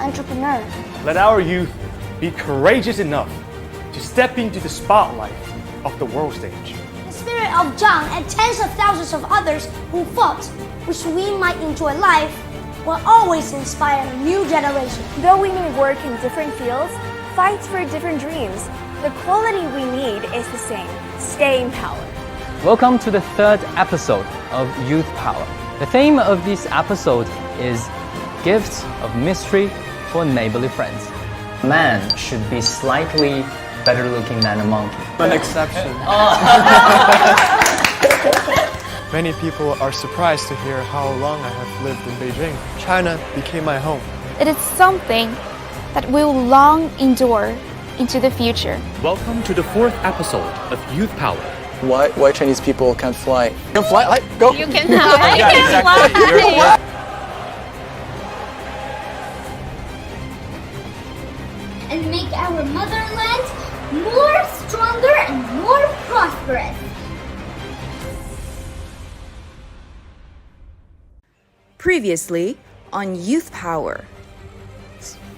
entrepreneur. Let our youth be courageous enough to step into the spotlight of the world stage. The spirit of Zhang and tens of thousands of others who fought, which we might enjoy life, will always inspire a new generation. Though we may work in different fields, fight for different dreams, the quality we need is the same: staying power. Welcome to the third episode of Youth Power. The theme of this episode is Gifts of Mystery for Neighborly Friends. Man should be slightly better looking than a monkey. An exception. Many people are surprised to hear how long I have lived in Beijing. China became my home. It is something that will long endure into the future. Welcome to the fourth episode of Youth Power. Why Chinese people can't fly? Can fly? Like, go! You can fly. Yeah, exactly. And make our motherland more stronger and more prosperous. Previously on Youth Power.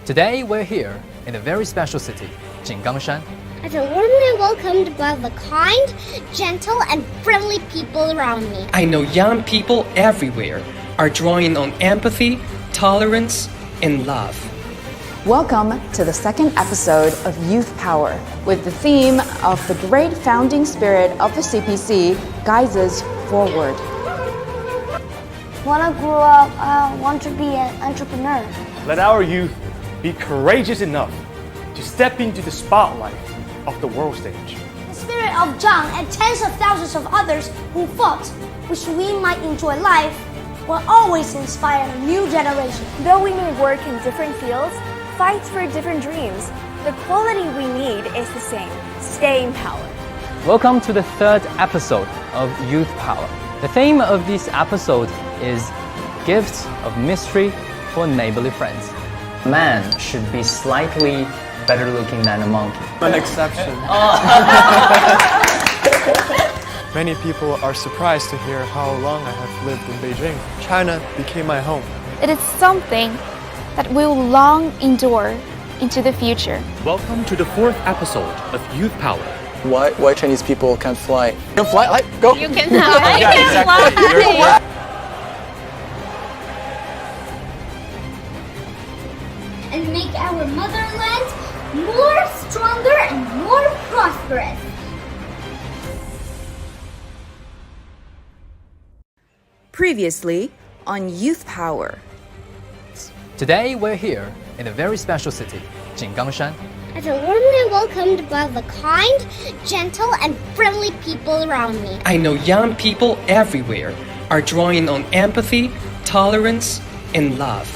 Today we're here in a very special city, Jinggangshan. As a warmly welcomed by the kind, gentle, and friendly people around me. I know young people everywhere are drawing on empathy, tolerance, and love. Welcome to the second episode of Youth Power, with the theme of the great founding spirit of the CPC guides us forward. When I grow up, I want to be an entrepreneur. Let our youth be courageous enough to step into the spotlight of the world stage. The spirit of Zhang and tens of thousands of others who fought, which we might enjoy life, will always inspire a new generation. Though we may work in different fields, fight for different dreams, the quality we need is the same: staying power. Welcome to the third episode of Youth Power. The theme of this episode is Gifts of Mystery for Neighborly Friends. Man should be slightly better looking than a monkey. An exception. Many people are surprised to hear how long I have lived in Beijing. China became my home. It is something that will long endure into the future. Welcome to the fourth episode of Youth Power. Why Chinese people can't fly? Can fly? Like, go! You can fly. Yeah, exactly. And make our motherland more stronger and more prosperous. Previously on Youth Power. Today we're here in a very special city, Jinggangshan. As a warmly welcomed by the kind, gentle, and friendly people around me. I know young people everywhere are drawing on empathy, tolerance, and love.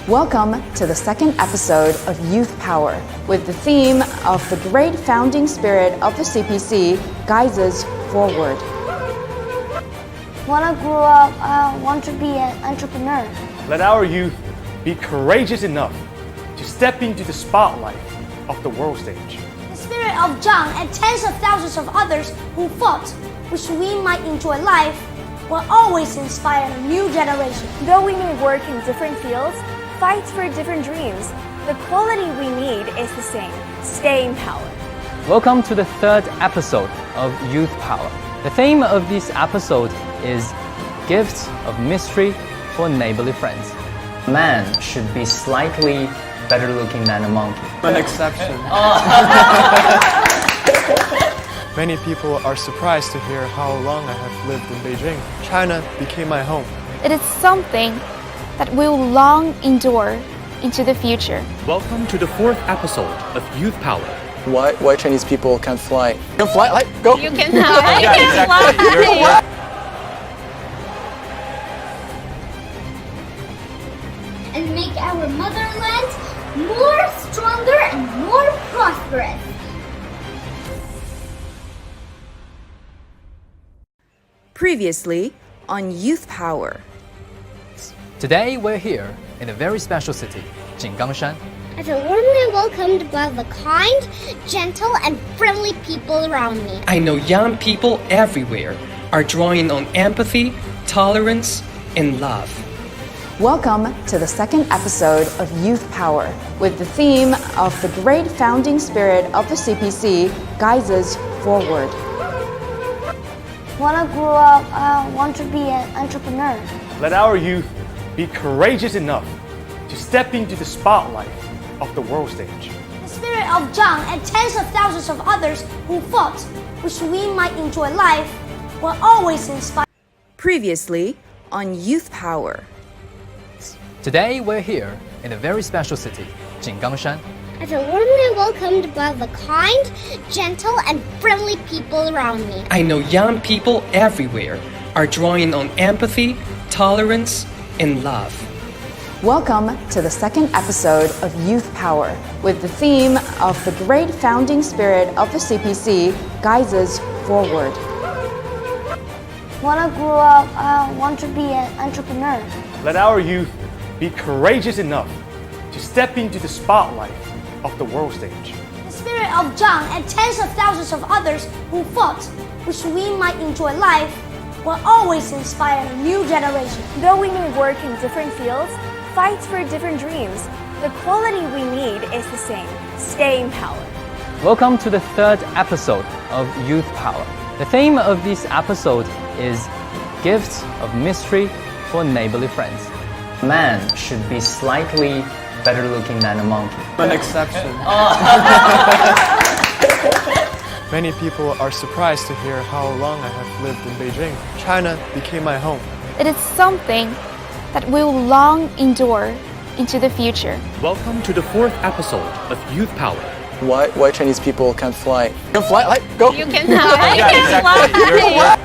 Welcome to the second episode of Youth Power, with the theme of the great founding spirit of the CPC guides us forward. When I grow up, I want to be an entrepreneur. Let our youth be courageous enough to step into the spotlight of the world stage. The spirit of Zhang and tens of thousands of others who fought, which we might enjoy life, will always inspire a new generation. Though we may work in different fields, fight for different dreams, the quality we need is the same: staying power. Welcome to the third episode of Youth Power. The theme of this episode is Gifts of Mystery for Neighborly Friends. Man should be slightly better looking than a monkey. An exception. Many people are surprised to hear how long I have lived in Beijing. China became my home. It is something that will long endure into the future. Welcome to the fourth episode of Youth Power. Why Chinese people can't fly? Can fly? Like, go! You can fly. Yeah, exactly. And make our motherland more stronger and more prosperous. Previously on Youth Power. Today we're here in a very special city, Jinggangshan. As a warmly welcomed by the kind, gentle, and friendly people around me. I know young people everywhere are drawing on empathy, tolerance, and love. Welcome to the second episode of Youth Power, with the theme of the great founding spirit of the CPC guides us forward. When I grow up, I want to be an entrepreneur. Let our youth be courageous enough to step into the spotlight of the world stage. The spirit of Zhang and tens of thousands of others who fought, which we might enjoy life, will always inspire. Previously on Youth Power. Today we're here in a very special city, Jinggangshan. I feel warmly welcomed by the kind, gentle, and friendly people around me. I know young people everywhere are drawing on empathy, tolerance, and love. Welcome to the second episode of Youth Power, with the theme of the great founding spirit of the CPC guides us forward. When I grow up, I want to be an entrepreneur. Let our youth be courageous enough to step into the spotlight of the world stage. The spirit of Zhang and tens of thousands of others who fought, which we might enjoy life, will always inspire a new generation. Though we may work in different fields, fight for different dreams, the quality we need is the same: staying power. Welcome to the third episode of Youth Power. The theme of this episode is Gifts of Mystery for Neighborly Friends. Man should be slightly better looking than a monkey. An exception. Many people are surprised to hear how long I have lived in Beijing. China became my home. It is something that we will long endure into the future. Welcome to the fourth episode of Youth Power. Why Chinese people can't fly? You can fly, like, go! You can fly.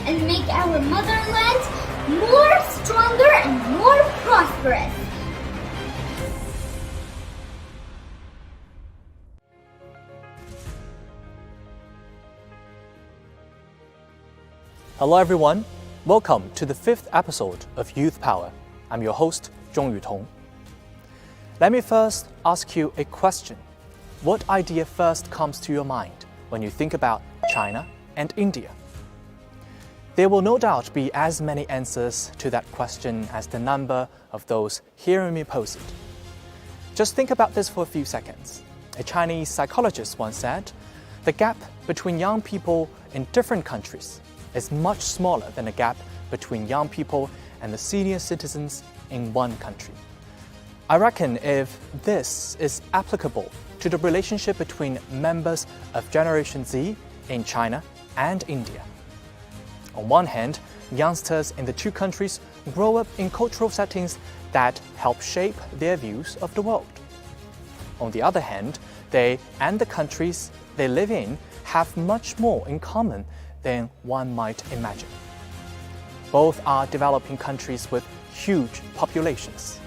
And make our motherland more stronger and more prosperous. Hello everyone, welcome to the fifth episode of Youth Power. I'm your host, Zhong Yutong. Let me first ask you a question. What idea first comes to your mind when you think about China and India? There will no doubt be as many answers to that question as the number of those hearing me pose it. Just think about this for a few seconds. A Chinese psychologist once said, the gap between young people in different countries is much smaller than the gap between young people and the senior citizens in one country. I reckon if this is applicable to the relationship between members of Generation Z in China and India. On one hand, youngsters in the two countries grow up in cultural settings that help shape their views of the world. On the other hand, they and the countries they live in have much more in common than one might imagine. Both are developing countries with huge populations.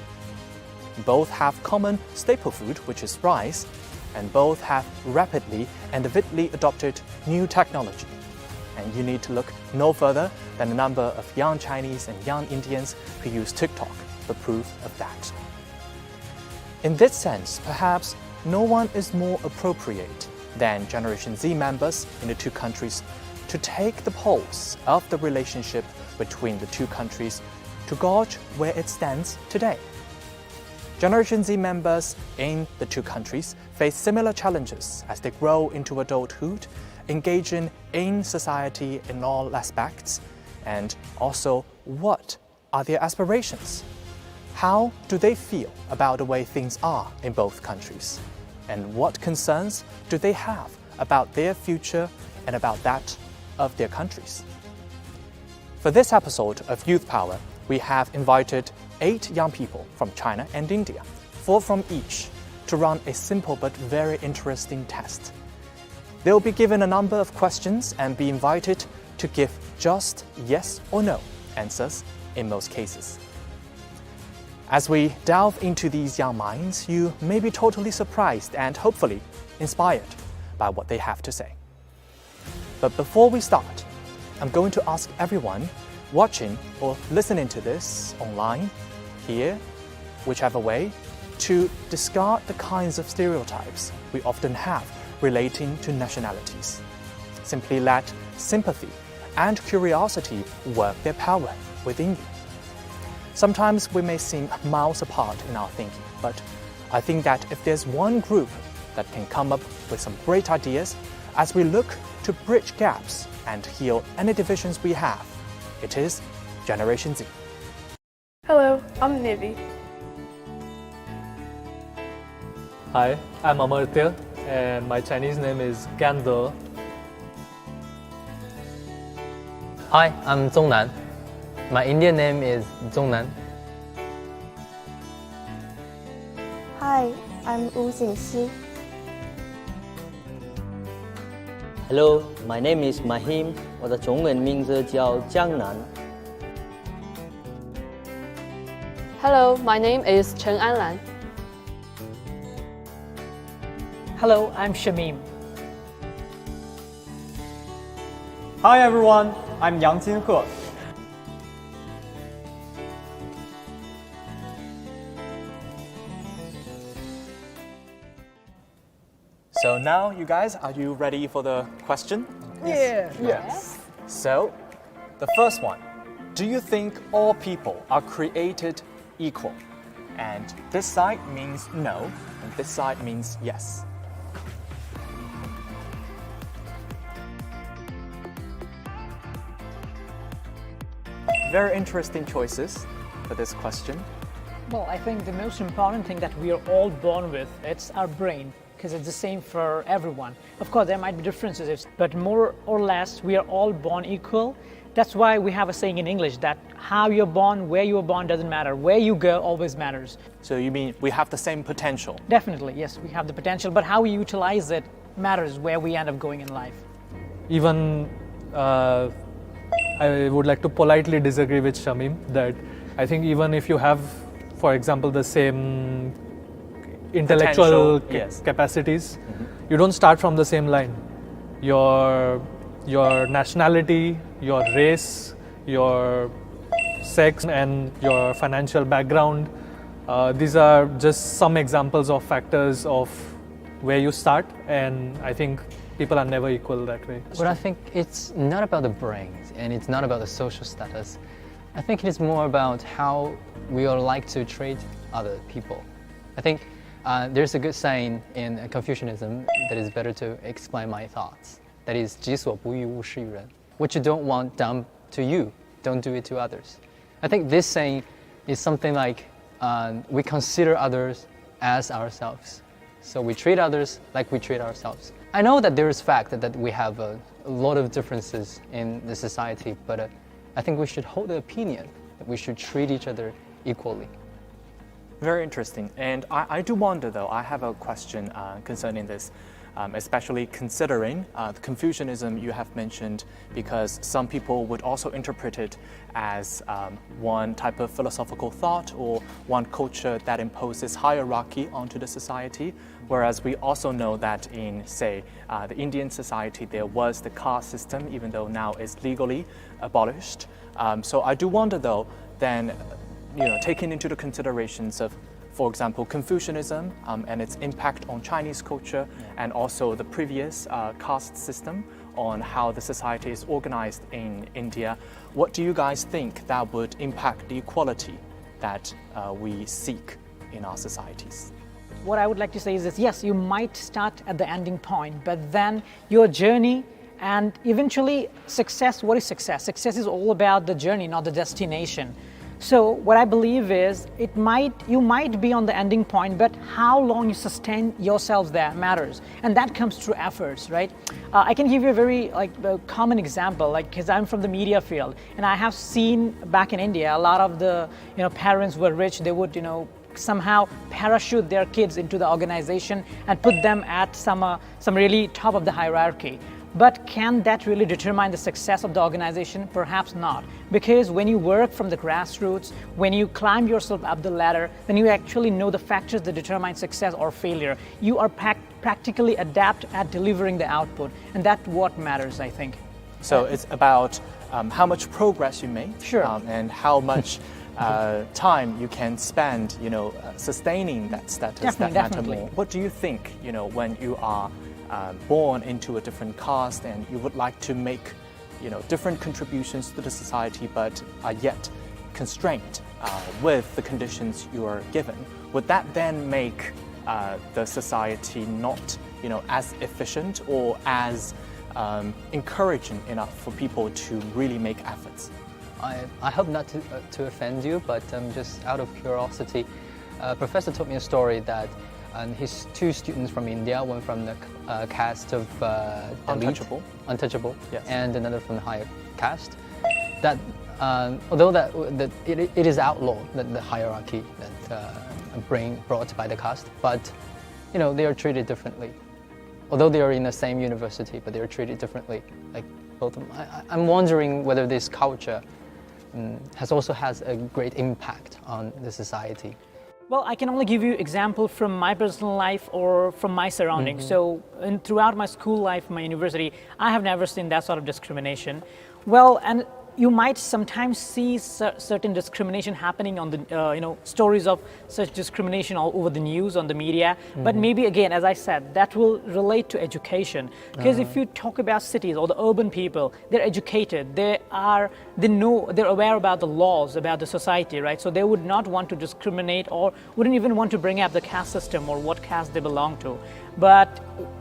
Both have common staple food, which is rice, and both have rapidly and avidly adopted new technology. And you need to look no further than the number of young Chinese and young Indians who use TikTok for proof of that. In this sense, perhaps no one is more appropriate than Generation Z members in the two countries to take the pulse of the relationship between the two countries to gauge where it stands today. Generation Z members in the two countries face similar challenges as they grow into adulthood, engaging in society in all aspects, and also what are their aspirations? How do they feel about the way things are in both countries? And what concerns do they have about their future and about that of their countries? For this episode of Youth Power, we have invited 8 young people from China and India, 4 from each, to run a simple but very interesting test. They will be given a number of questions and be invited to give just yes or no answers in most cases. As we delve into these young minds, you may be totally surprised and hopefully inspired by what they have to say. But before we start, I'm going to ask everyone watching or listening to this online, here, whichever way, to discard the kinds of stereotypes we often have relating to nationalities. Simply let sympathy and curiosity work their power within you. Sometimes we may seem miles apart in our thinking, but I think that if there's one group that can come up with some great ideas as we look to bridge gaps and heal any divisions we have, it is Generation Z. Hello, I'm Nivi. Hi, I'm Amartya and my Chinese name is Gando. Hi, I'm Zhongnan. My Indian name is Zhongnan. Hi, I'm Wu Jingxi. Hello, my name is Mahim. 我的中文名字叫江南。Hello, my name is Chen Anlan. Hello, I'm Shamim. Hi everyone, I'm Yang Jinhe. So now, you guys, are you ready for the question? Yeah. Yes. So, the first one. Do you think all people are created equal? And this side means no, and this side means yes. Very interesting choices for this question. Well, I think the most important thing that we are all born with, it's our brain, because it's the same for everyone. Of course, there might be differences, but more or less, we are all born equal. That's why we have a saying in English that how you're born, where you were born doesn't matter. Where you go always matters. So you mean we have the same potential? Definitely, yes, we have the potential, but how we utilize it matters where we end up going in life. Even I would like to politely disagree with Shamim that I think even if you have, for example, the same intellectual capacities, you don't start from the same line. Your nationality, your race, your sex and your financial background, these are just some examples of factors of where you start, and I think people are never equal that way. But I think it's not about the brains and it's not about the social status. I think it is more about how we all like to treat other people. I think there's a good saying in Confucianism that is better to explain my thoughts. That is, 己所不欲，勿施于人. What you don't want done to you, don't do it to others. I think this saying is something like we consider others as ourselves. So we treat others like we treat ourselves. I know that there is fact that we have a lot of differences in the society, but I think we should hold the opinion that we should treat each other equally. Very interesting. And I do wonder, though, I have a question concerning this, especially considering the Confucianism you have mentioned, because some people would also interpret it as one type of philosophical thought or one culture that imposes hierarchy onto the society, whereas we also know that in, say, the Indian society, there was the caste system, even though now it's legally abolished. So I do wonder, though, then, taking into the considerations of, for example, Confucianism and its impact on Chinese culture, and also the previous caste system on how the society is organized in India, what do you guys think that would impact the equality that we seek in our societies? What I would like to say is this: yes, you might start at the ending point, but then your journey and eventually success. What is success? Success is all about the journey, not the destination. So what I believe is you might be on the ending point, but how long you sustain yourselves there matters, and that comes through efforts, right? I can give you a very common example, because I'm from the media field, and I have seen back in India a lot of the parents were rich. They would somehow parachute their kids into the organization and put them at some really top of the hierarchy. But can that really determine the success of the organization? Perhaps not. Because when you work from the grassroots, when you climb yourself up the ladder, then you actually know the factors that determine success or failure. You are practically adept at delivering the output, and that's what matters, I think. So it's about how much progress you make, sure, and how much time you can spend, sustaining that status, that matter more. What do you think, when you are born into a different caste and you would like to make different contributions to the society, but are yet constrained with the conditions you are given, would that then make the society not, as efficient or as encouraging enough for people to really make efforts? I hope not to offend you, but just out of curiosity, a professor told me a story that his two students from India, one from the caste of untouchable, yes, and another from the higher caste, that although it is outlawed, the hierarchy that brought by the caste, but they are treated differently. Although they are in the same university, but they are treated differently, like both of them. I'm wondering whether this culture has a great impact on the society. Well, I can only give you example from my personal life or from my surroundings. So throughout my school life, my university, I have never seen that sort of discrimination. Well, and you might sometimes see certain discrimination happening on the stories of such discrimination all over the news, on the media. But maybe again, as I said, that will relate to education. Because if you talk about cities or the urban people, they're educated, they're aware about the laws, about the society, right? So they would not want to discriminate or wouldn't even want to bring up the caste system or what caste they belong to. But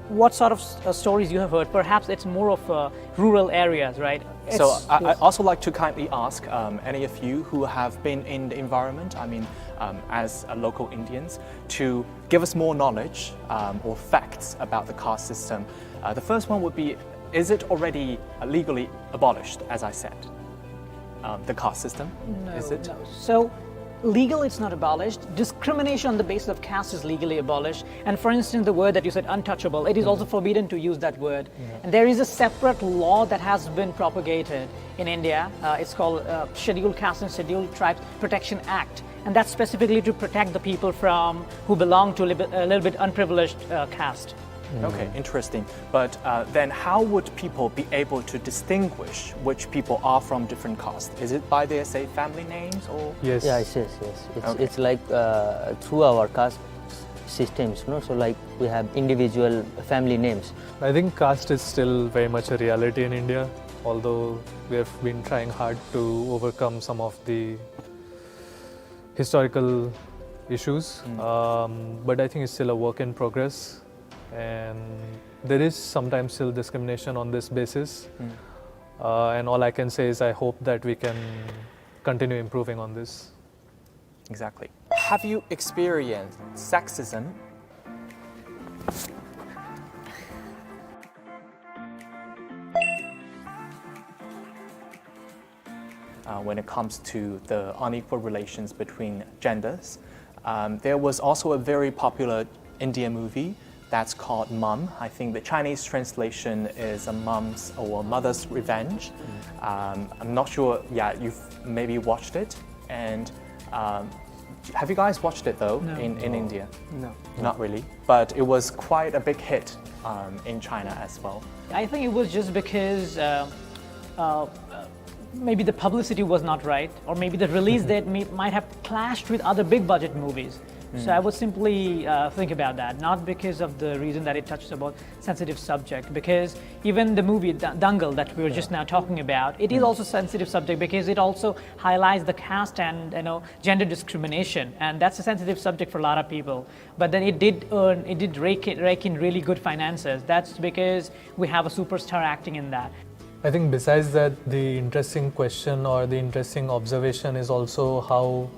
what sort of stories you have heard? Perhaps it's more of rural areas, right? So I'd also like to kindly ask any of you who have been in the environment, as local Indians, to give us more knowledge or facts about the caste system. The first one would be, is it already legally abolished, as I said? The caste system? No, is it? No. So legal, it's not abolished. Discrimination on the basis of caste is legally abolished. And for instance, the word that you said, untouchable, it is also forbidden to use that word. And there is a separate law that has been propagated in India. It's called Scheduled Caste and Scheduled Tribes Protection Act. And that's specifically to protect the people who belong to a little bit unprivileged caste. Okay, interesting. But then how would people be able to distinguish which people are from different castes? Is it by their, say, family names or? Yes. Yes. It's like through our caste systems, so like we have individual family names. I think caste is still very much a reality in India, although we have been trying hard to overcome some of the historical issues. But I think it's still a work in progress. And there is sometimes still discrimination on this basis. And all I can say is I hope that we can continue improving on this. Exactly. Have you experienced sexism? When it comes to the unequal relations between genders. There was also a very popular Indian movie that's called Mum. I think the Chinese translation is a mum's or mother's revenge. I'm not sure, you've maybe watched it. And have you guys watched it though in India? No. Not really, but it was quite a big hit in China as well. I think it was just because maybe the publicity was not right, or maybe the release date might have clashed with other big budget movies. So I would simply think about that, not because of the reason that it touches about sensitive subject, because even the movie Dangal that we were just now talking about, it is also sensitive subject because it also highlights the caste and gender discrimination, and that's a sensitive subject for a lot of people. But then it did rake in really good finances. That's because we have a superstar acting in that. I think besides that, the interesting question or the interesting observation is also how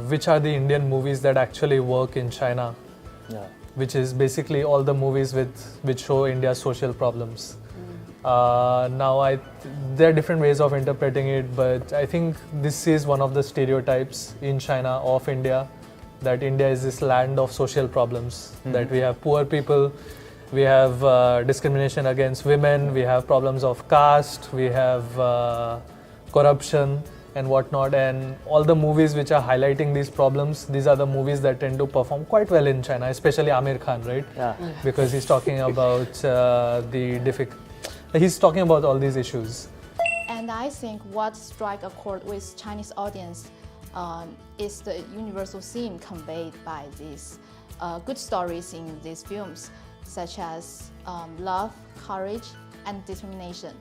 which are the Indian movies that actually work in China, which is basically all the movies which show India's social problems. Now there are different ways of interpreting it, but I think this is one of the stereotypes in China of India, that India is this land of social problems, that we have poor people, we have discrimination against women, we have problems of caste, we have corruption and whatnot, and all the movies which are highlighting these problems, these are the movies that tend to perform quite well in China, especially Amir Khan, right? Because he's talking about he's talking about all these issues. And I think what strikes a chord with Chinese audience is the universal theme conveyed by these good stories in these films, such as love, courage, and determination.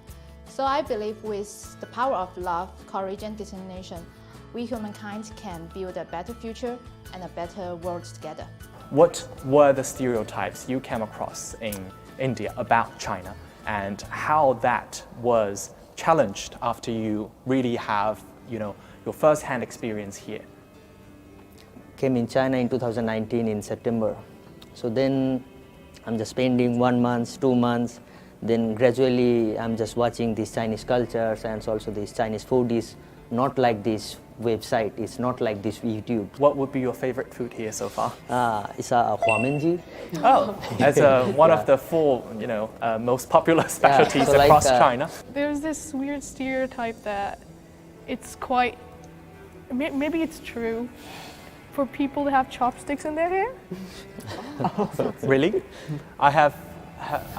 So I believe with the power of love, courage, and determination, we humankind can build a better future and a better world together. What were the stereotypes you came across in India about China, and how that was challenged after you really have, your first-hand experience here? Came in China in 2019 in September. So then I'm just spending 1 month, 2 months. Then gradually I'm just watching these Chinese cultures and also this Chinese food is not like this website, it's not like this YouTube. What would be your favorite food here so far? It's a huamenji. Oh, as one of the 4, most popular specialties so across China. There's this weird stereotype that it's quite, maybe it's true, for people to have chopsticks in their hair. Really? I've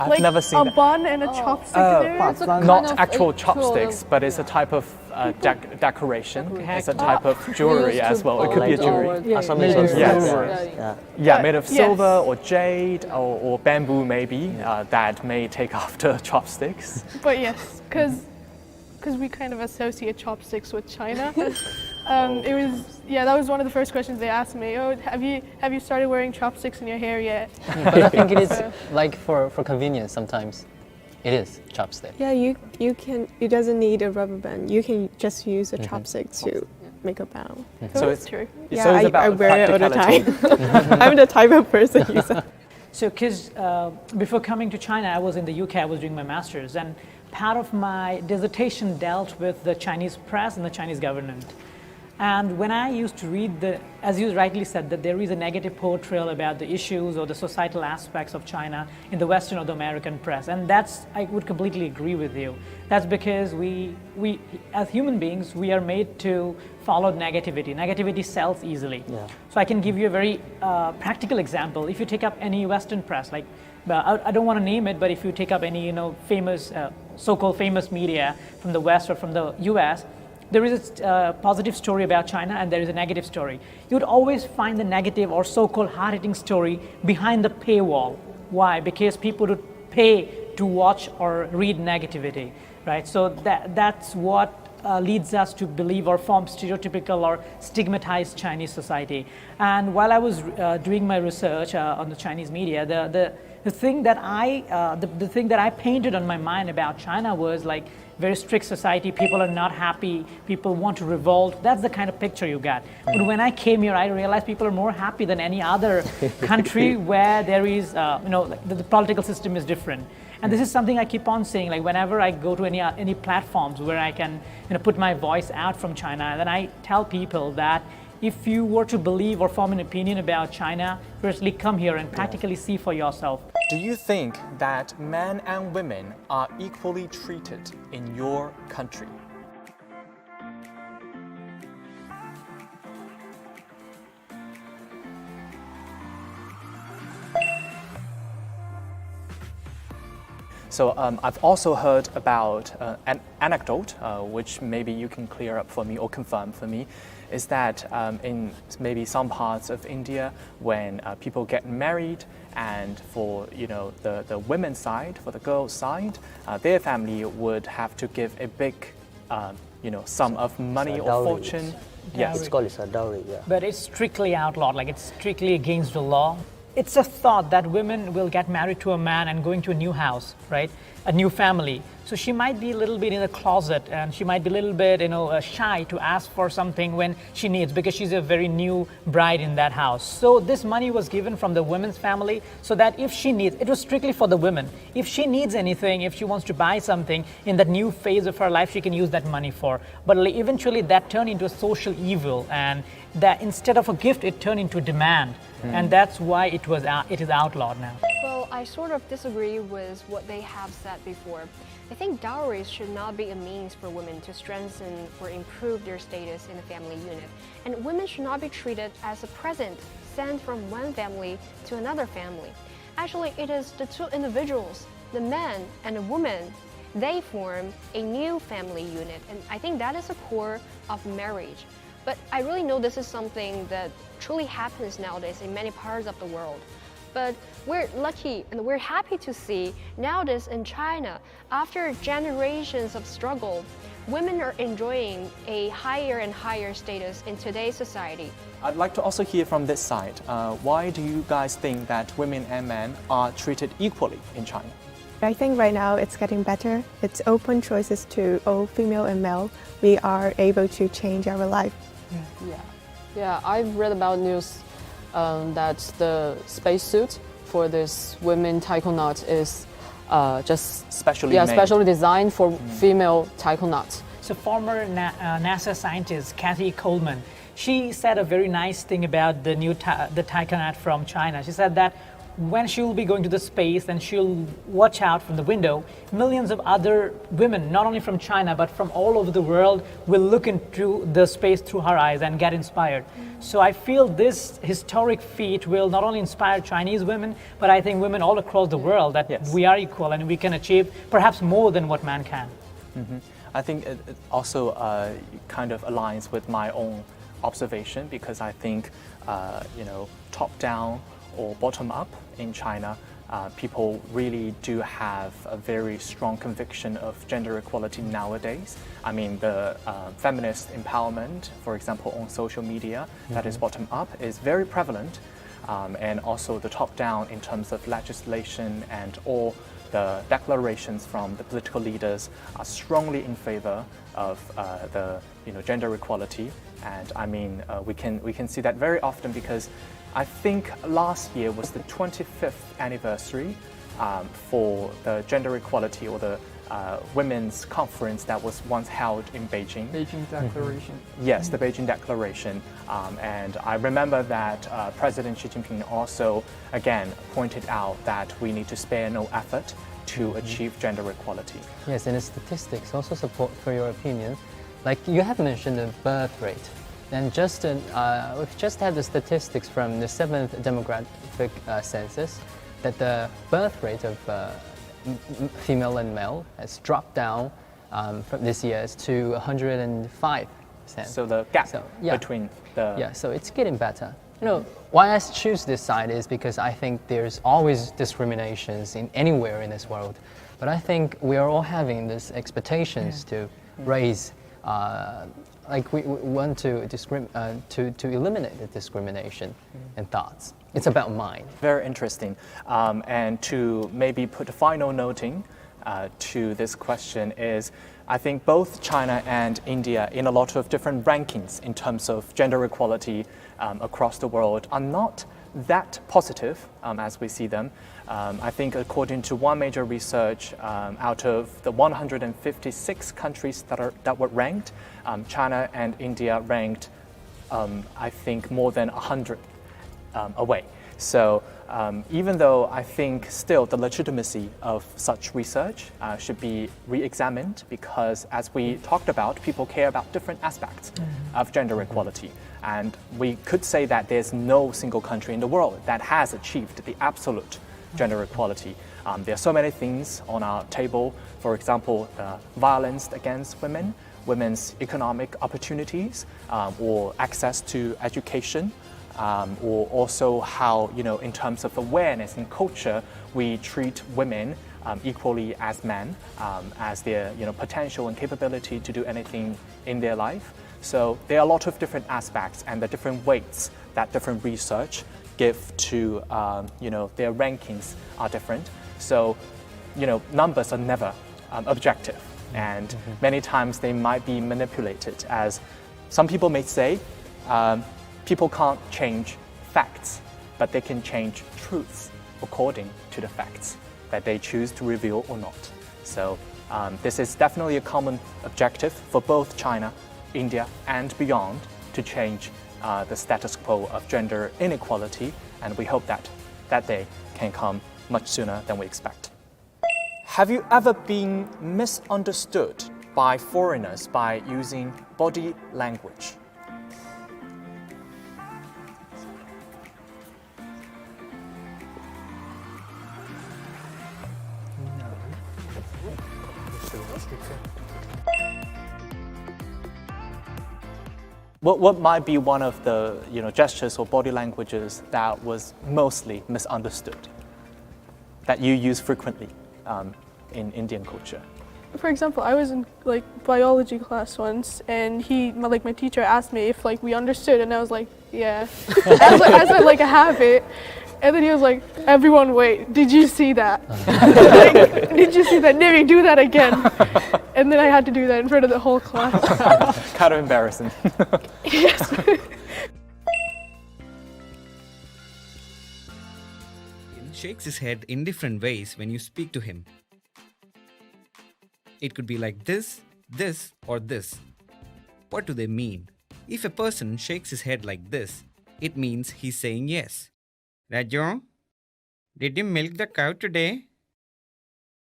like never seen a bun and a chopstick in there. It's not actual chopsticks, but it's a type of decoration. It's a type of jewelry as well. It could be a jewelry. Made of silver or jade or bamboo maybe, that may take after chopsticks. But yes, because we kind of associate chopsticks with China. It was that was one of the first questions they asked me. Oh, have you started wearing chopsticks in your hair yet? But I think it is like for convenience sometimes. It is chopstick. Yeah, you can. It doesn't need a rubber band. You can just use a chopstick to make a bow. So it's true. Yeah, I wear it all the time. I'm the type of person who uses it. So, because before coming to China, I was in the UK. I was doing my master's, and part of my dissertation dealt with the Chinese press and the Chinese government. And when I used to read as you rightly said, that there is a negative portrayal about the issues or the societal aspects of China in the Western or the American press. And I would completely agree with you. That's because we as human beings, we are made to follow negativity. Negativity sells easily. Yeah. So I can give you a very practical example. If you take up any Western press, like, I don't want to name it, but if you take up any famous, so-called famous media from the West or from the US, there is a positive story about China and there is a negative story. You would always find the negative or so-called hard-hitting story behind the paywall. Why? Because people would pay to watch or read negativity, right? So that's what leads us to believe or form stereotypical or stigmatized Chinese society. And while I was doing my research on the Chinese media, the thing that I painted on my mind about China was like very strict society. People are not happy. People want to revolt. That's the kind of picture you got. But when I came here, I realized people are more happy than any other country where there is, the political system is different. And this is something I keep on saying. Like whenever I go to any platforms where I can, put my voice out from China, then I tell people that if you were to believe or form an opinion about China, firstly come here and practically see for yourself. Do you think that men and women are equally treated in your country? So I've also heard about an anecdote, which maybe you can clear up for me or confirm for me, is that in maybe some parts of India, when people get married, and for the women's side, for the girls' side, their family would have to give a big sum of money or fortune. Yes, it's called a dowry. Yeah. But it's strictly outlawed. Like it's strictly against the law. It's a thought that women will get married to a man and going to a new house, right? A new family. So she might be a little bit in a closet and she might be a little bit, shy to ask for something when she needs, because she's a very new bride in that house. So this money was given from the women's family so that if she needs, it was strictly for the women. If she needs anything, if she wants to buy something in that new phase of her life, she can use that money for. But eventually that turned into a social evil, and that instead of a gift, it turned into demand. And that's why it is outlawed now. Well, I sort of disagree with what they have said before. I think dowries should not be a means for women to strengthen or improve their status in the family unit. And women should not be treated as a present sent from one family to another family. Actually, it is the two individuals, the man and the woman, they form a new family unit. And I think that is the core of marriage. But I really know this is something that truly happens nowadays in many parts of the world. But we're lucky and we're happy to see nowadays in China, after generations of struggle, women are enjoying a higher and higher status in today's society. I'd like to also hear from this side. Why do you guys think that women and men are treated equally in China? I think right now it's getting better. It's open choices to all female and male. We are able to change our life. Yeah, I've read about news that the spacesuit for this women taikonaut is just specially made. Specially designed for female taikonaut. So former NASA scientist Kathy Coleman, she said a very nice thing about the new the taikonaut from China. She said that when she'll be going to the space and she'll watch out from the window, millions of other women, not only from China but from all over the world, will look into the space through her eyes and get inspired. So I feel this historic feat will not only inspire Chinese women, but I think women all across the world that we are equal and we can achieve perhaps more than what man can. I think it also kind of aligns with my own observation, because I think top down or bottom up in China, people really do have a very strong conviction of gender equality nowadays. I mean, the feminist empowerment, for example, on social media, that is bottom up, is very prevalent. And also the top down in terms of legislation and all the declarations from the political leaders are strongly in favor of the gender equality. And I mean, we can see that very often, because I think last year was the 25th anniversary for the gender equality or the women's conference that was once held in Beijing. Beijing Declaration. Yes, the Beijing Declaration. And I remember that President Xi Jinping also, again, pointed out that we need to spare no effort to achieve gender equality. Yes, and the statistics also support for your opinion. Like you have mentioned the birth rate. And we've just had the statistics from the 7th demographic census that the birth rate of female and male has dropped down from this year to 105%. So the gap between the... Yeah, so it's getting better. Why I choose this side is because I think there's always discriminations anywhere in this world. But I think we are all having these expectations to raise we want to eliminate the discrimination and thoughts. It's about mind. Very interesting. And to maybe put a final noting to this question is, I think both China and India, in a lot of different rankings in terms of gender equality across the world, are not that positive as we see them. I think according to one major research, out of the 156 countries that were ranked, China and India ranked, I think, more than 100 away. So even though I think still the legitimacy of such research should be re-examined, because as we talked about, people care about different aspects of gender equality. And we could say that there's no single country in the world that has achieved the absolute gender equality. There are so many things on our table, for example, violence against women, women's economic opportunities, or access to education, or also how, in terms of awareness and culture, we treat women equally as men, as their potential and capability to do anything in their life. So there are a lot of different aspects and the different weights that different research give to their rankings are different. So numbers are never objective, and many times they might be manipulated. As some people may say, people can't change facts, but they can change truths according to the facts that they choose to reveal or not. So this is definitely a common objective for both China, India, and beyond to change the status quo of gender inequality, and we hope that that day can come much sooner than we expect. Have you ever been misunderstood by foreigners by using body language? What might be one of the gestures or body languages that was mostly misunderstood, that you use frequently in Indian culture? For example, I was in biology class once, and my teacher asked me if we understood, and I was like, yeah, as a habit. And then he was like, everyone wait, did you see that? Did you see that? Nimi, do that again. And then I had to do that in front of the whole class. Kind of embarrassing. Yes. Shakes his head in different ways when you speak to him. It could be like this, this, or this. What do they mean? If a person shakes his head like this, it means he's saying yes. Raju, did you milk the cow today?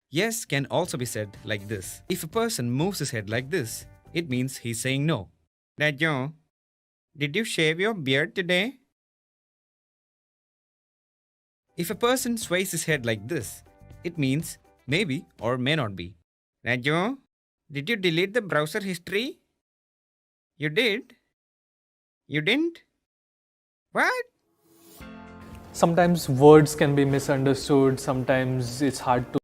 Yes can also be said like this. If a person moves his head like this, it means he's saying no. Raju, did you shave your beard today? If a person sways his head like this, it means maybe or may not be. Raju, did you delete the browser history? You did? You didn't? What? Sometimes words can be misunderstood, sometimes it's hard to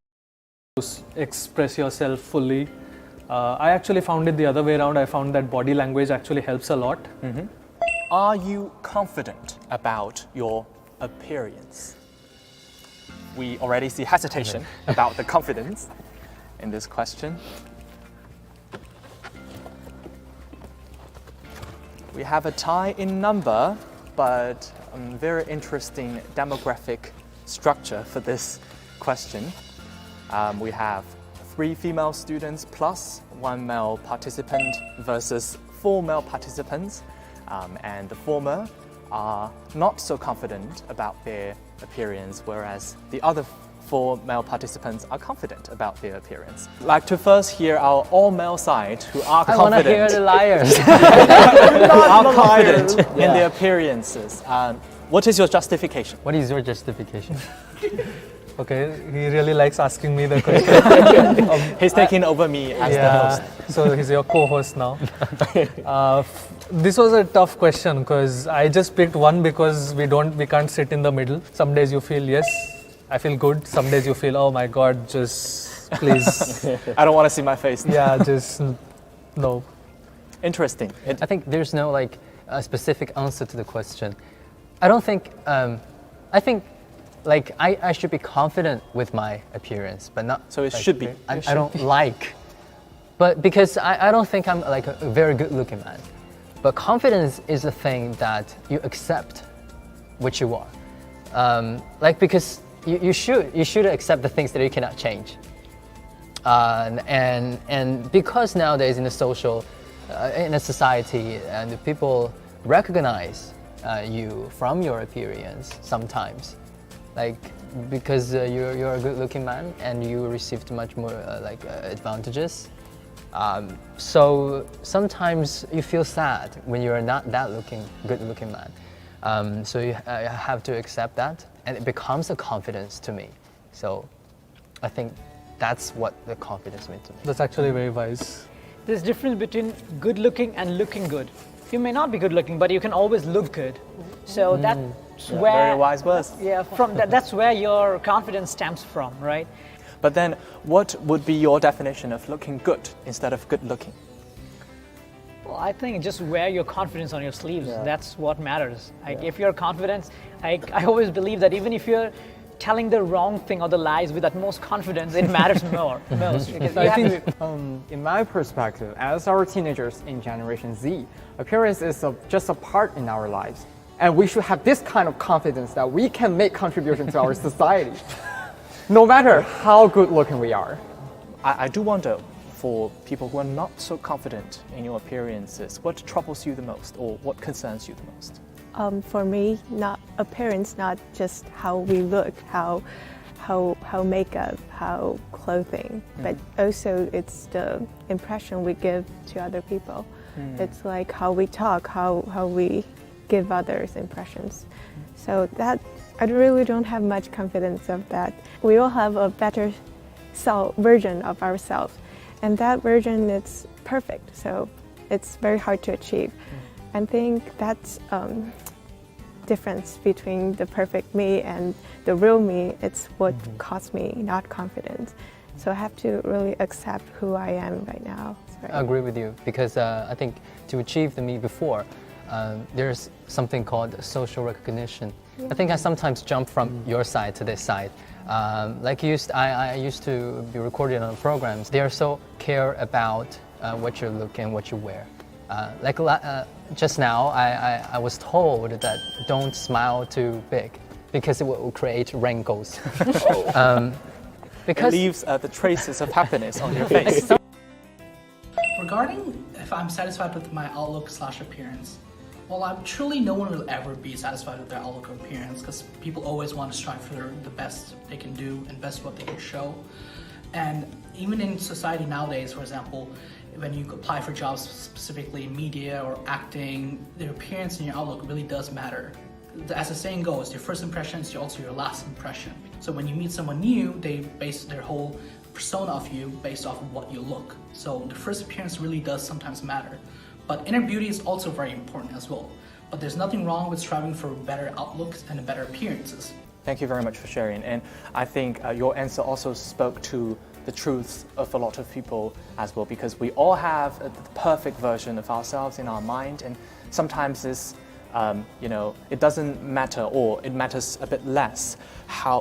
express yourself fully. I actually found it the other way around. I found that body language actually helps a lot. Mm-hmm. Are you confident about your appearance? We already see hesitation about the confidence in this question. We have a tie in number, but very interesting demographic structure for this question. We have 3 female students plus 1 male participant versus 4 male participants, and the former are not so confident about their appearance, whereas the other 4 male participants are confident about their appearance. I'd like to first hear our all-male side who are confident. I want to hear the liars. Who are confident in their appearances. What is your justification? What is your justification? Okay, he really likes asking me the question. He's taking over me as the host. So he's your co-host now. This was a tough question because I just picked one because we can't sit in the middle. Some days you feel yes, I feel good. Some days you feel, oh my God, just please. I don't want to see my face. Yeah, just no. Interesting. I think there's no a specific answer to the question. I don't think, I think I should be confident with my appearance, but not. So it should be. I don't but because I don't think I'm a very good looking man. But confidence is a thing that you accept what you are. Because you should accept the things that you cannot change. And because nowadays in the in a society, and people recognize you from your appearance sometimes, because you're a good-looking man and you received much more advantages. So sometimes you feel sad when you're not that good-looking man. So you have to accept that, and it becomes a confidence to me. So I think that's what the confidence means to me. That's actually very wise. There's a difference between good looking and looking good. You may not be good looking, but you can always look good. So that's where very wise words. Yeah, that's where your confidence stems from, right? But then, what would be your definition of looking good instead of good looking? Well, I think just wear your confidence on your sleeves. Yeah. That's what matters. If you're confident, I always believe that even if you're telling the wrong thing or the lies with utmost confidence, it matters most. Because I think, in my perspective, as our teenagers in Generation Z, appearance is just a part in our lives. And we should have this kind of confidence that we can make contributions to our society, no matter how good looking we are. I do wonder, for people who are not so confident in your appearances, what troubles you the most, or what concerns you the most? For me, not appearance, not just how we look, how makeup, how clothing, but also it's the impression we give to other people. It's like how we talk, how we give others impressions. So that I really don't have much confidence of that. We all have a better version of ourselves, and that version is perfect. So it's very hard to achieve. I think that's difference between the perfect me and the real me. It's what caused me not confidence. So I have to really accept who I am right now. I agree with you because I think to achieve the me before, there's something called social recognition. I think I sometimes jump from your side to this side. Like I used to be recorded on programs. They are so care about what you look and what you wear. Just now, I was told that don't smile too big because it will create wrinkles. Because it leaves the traces of happiness on your face. Regarding if I'm satisfied with my outlook/appearance, well, truly no one will ever be satisfied with their outlook or appearance because people always want to strive for the best they can do and best what they can show. And even in society nowadays, for example, when you apply for jobs specifically in media or acting, their appearance and your outlook really does matter. As the saying goes, your first impression is also your last impression. So when you meet someone new, they base their whole persona of you based off of what you look. So the first appearance really does sometimes matter. But inner beauty is also very important as well. But there's nothing wrong with striving for better outlooks and better appearances. Thank you very much for sharing. And I think your answer also spoke to the truths of a lot of people as well, because we all have the perfect version of ourselves in our mind, and sometimes it's it doesn't matter, or it matters a bit less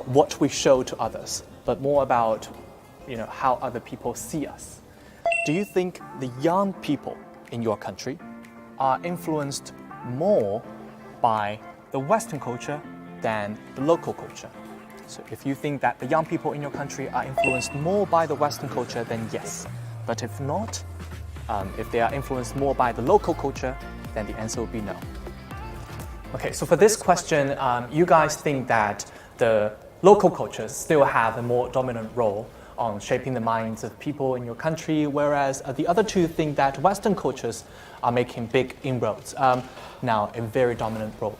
what we show to others, but more about how other people see us. Do you think the young people in your country are influenced more by the Western culture than the local culture? So if you think that the young people in your country are influenced more by the Western culture, then yes. But if not, if they are influenced more by the local culture, then the answer will be no. Okay, so for this question, you guys think that the local cultures still have a more dominant role on shaping the minds of people in your country, whereas the other two think that Western cultures are making big inroads, now a very dominant role.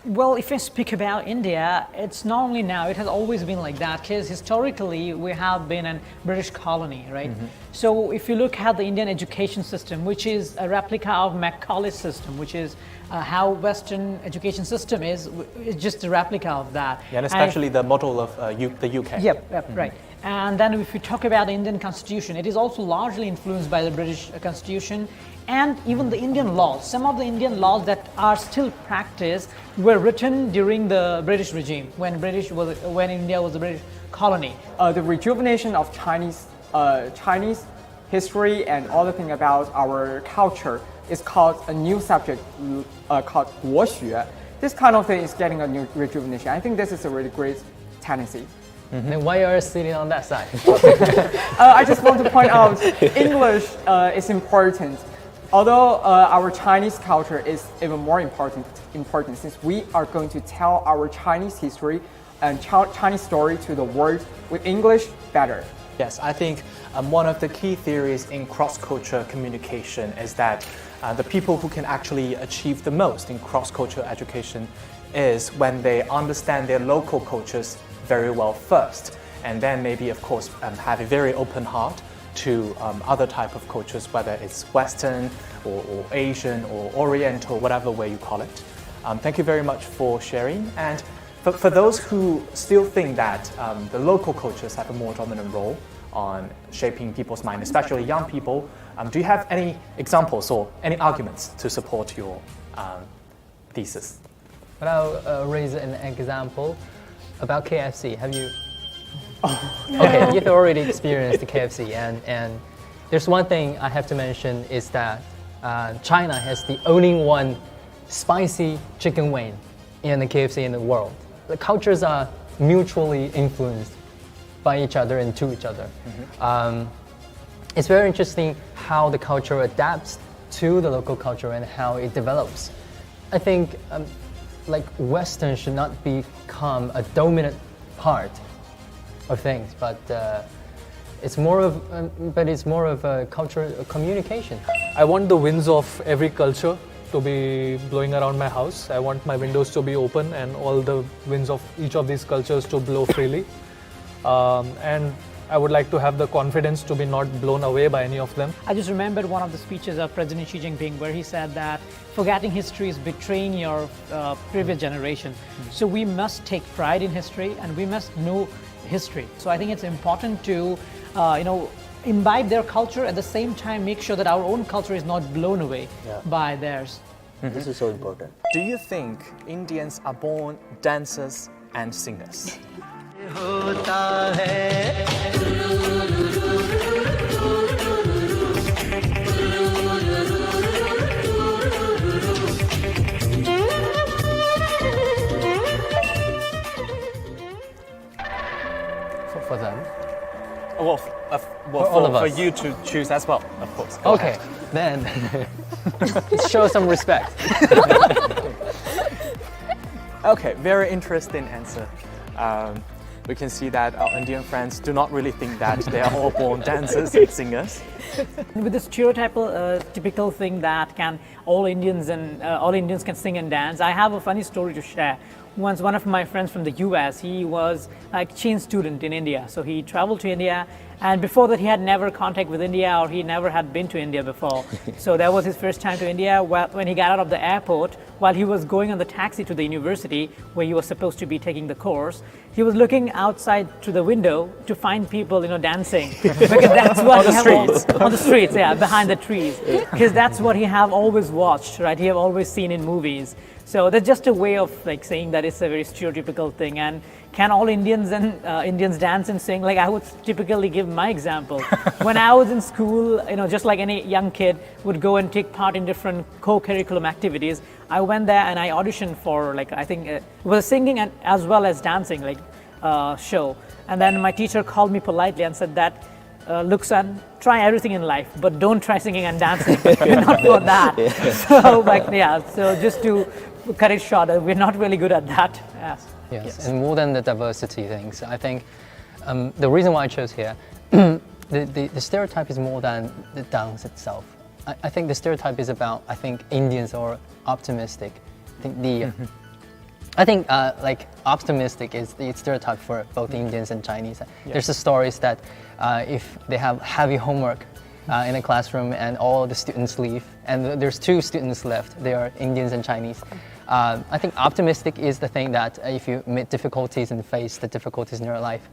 Well, if I speak about India, it's not only now, it has always been like that, because historically we have been a British colony, right? So if you look at the Indian education system, which is a replica of Macaulay's system, which is how Western education system is, it's just a replica of that. Yeah, and especially the model of the UK. Yep, right. And then if you talk about the Indian constitution, it is also largely influenced by the British constitution and even the Indian laws. Some of the Indian laws that are still practiced were written during the British regime, when India was a British colony. The rejuvenation of Chinese history and all the thing about our culture is called a new subject called 国学. This kind of thing is getting a new rejuvenation. I think this is a really great tendency. Then why are you sitting on that side? I just want to point out English is important. Although our Chinese culture is even more important since we are going to tell our Chinese history and Chinese story to the world with English better. Yes, I think one of the key theories in cross-cultural communication is that the people who can actually achieve the most in cross-cultural education is when they understand their local cultures very well first, and then maybe, of course, have a very open heart to other type of cultures, whether it's Western or Asian or Oriental, whatever way you call it. Thank you very much for sharing. And for those who still think that the local cultures have a more dominant role on shaping people's mind, especially young people, do you have any examples or any arguments to support your thesis? But I'll raise an example about KFC. Have you? Okay, you've already experienced the KFC, and there's one thing I have to mention is that China has the only one spicy chicken wing in the KFC in the world. The cultures are mutually influenced by each other and to each other. It's very interesting how the culture adapts to the local culture and how it develops. I think like Western should not become a dominant part of things, but it's more of a cultural communication. I want the winds of every culture to be blowing around my house. I want my windows to be open and all the winds of each of these cultures to blow freely. And I would like to have the confidence to be not blown away by any of them. I just remembered one of the speeches of President Xi Jinping where he said that forgetting history is betraying your previous generation. So we must take pride in history and we must know history. So I think it's important to, imbibe their culture, at the same time make sure that our own culture is not blown away by theirs. This is so important. Do you think Indians are born dancers and singers? For them? Well, all of us. for you to choose as well, of course. Okay, then show some respect. Okay, very interesting answer. We can see that our Indian friends do not really think that they are all born dancers and singers. With the stereotypical typical thing that all Indians can sing and dance, I have a funny story to share. Once one of my friends from the US, he was an exchange student in India. So he traveled to India, and before that he had never contact with India, or he never had been to India before. So that was his first time to India. When he got out of the airport, while he was going on the taxi to the university where he was supposed to be taking the course, he was looking outside to the window to find people, dancing. Because that's what on the streets, behind the trees. Because that's what he have always watched, right? He have always seen in movies. So that's just a way of saying that it's a very stereotypical thing. And can all Indians and Indians dance and sing? I would typically give my example. When I was in school, just like any young kid would go and take part in different co-curriculum activities, I went there and I auditioned for I think it was singing and as well as dancing show. And then my teacher called me politely and said that, look son, try everything in life, but don't try singing and dancing. You're not for that. So just to cut it short, we're not really good at that. Yes, and more than the diversity things, I think the reason why I chose here, the stereotype is more than the dance itself. I think the stereotype is about, Indians are optimistic. I think optimistic is the stereotype for both Indians and Chinese. There's the stories that if they have heavy homework in a classroom and all the students leave, and there's 2 students left, they are Indians and Chinese. I think optimistic is the thing that if you meet difficulties and face the difficulties in your life,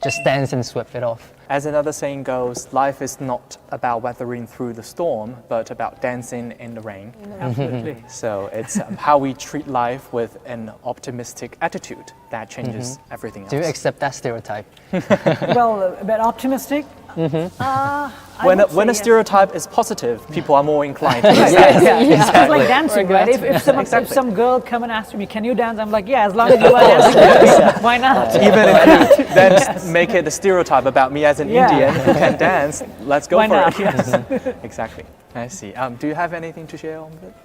just dance and sweep it off. As another saying goes, life is not about weathering through the storm, but about dancing in the rain. Absolutely. So it's how we treat life with an optimistic attitude that changes everything else. Do you accept that stereotype? Well, about optimistic? When a stereotype is positive, people are more inclined to Exactly. It's like dancing, right? If some girl come and ask me, can you dance? I'm like, yeah, as long as you are dancing, why not? Even if you then make it a stereotype about me as an Indian who can dance, let's go for it. Yes. Exactly. I see. Do you have anything to share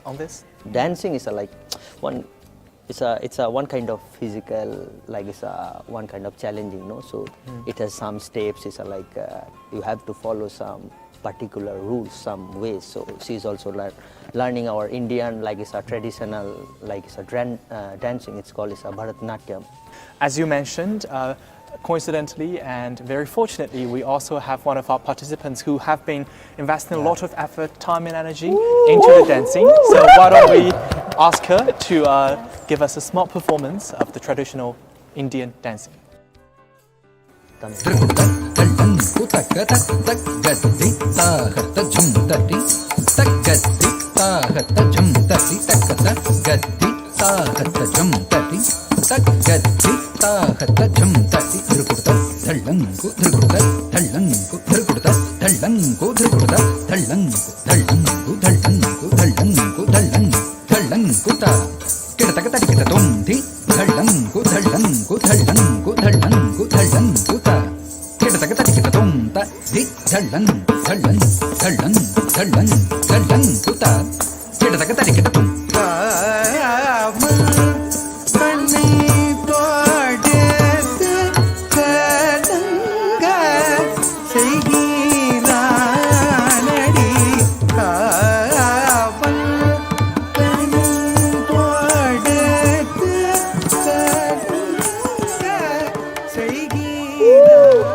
on this? Dancing is it's a one kind of physical, it's a one kind of challenging, no? So it has some steps. It's you have to follow some particular rules, some ways. So she's also learning our Indian, it's a traditional, it's a dancing. It's called a Bharatanatyam. As you mentioned, coincidentally and very fortunately, we also have one of our participants who have been investing a lot of effort, time and energy into the dancing. So why don't we ask her to give us a small performance of the traditional Indian dancing.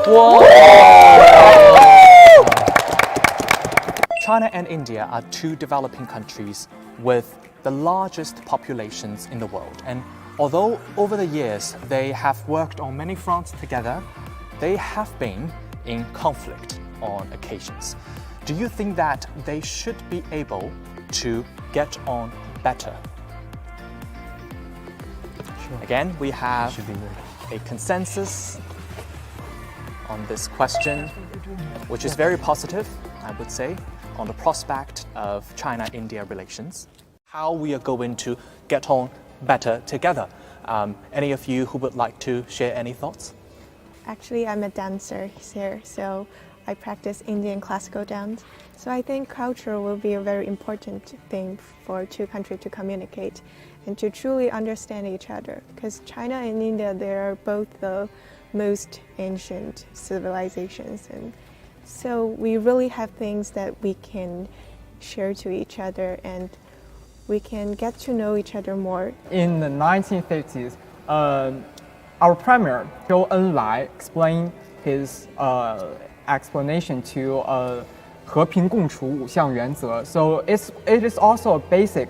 Whoa! China and India are two developing countries with the largest populations in the world. And although over the years they have worked on many fronts together, they have been in conflict on occasions. Do you think that they should be able to get on better? Sure. Again, we have a consensus on this question, which is very positive, I would say, on the prospect of China-India relations. How we are going to get on better together. Any of you who would like to share any thoughts? Actually, I'm a dancer here, so I practice Indian classical dance. So I think culture will be a very important thing for two countries to communicate and to truly understand each other. Because China and India, they are both the most ancient civilizations, and so we really have things that we can share to each other, and we can get to know each other more. In the 1950s, our premier, Zhou Enlai, explained his explanation to 和平共处五项原则. So it is also a basic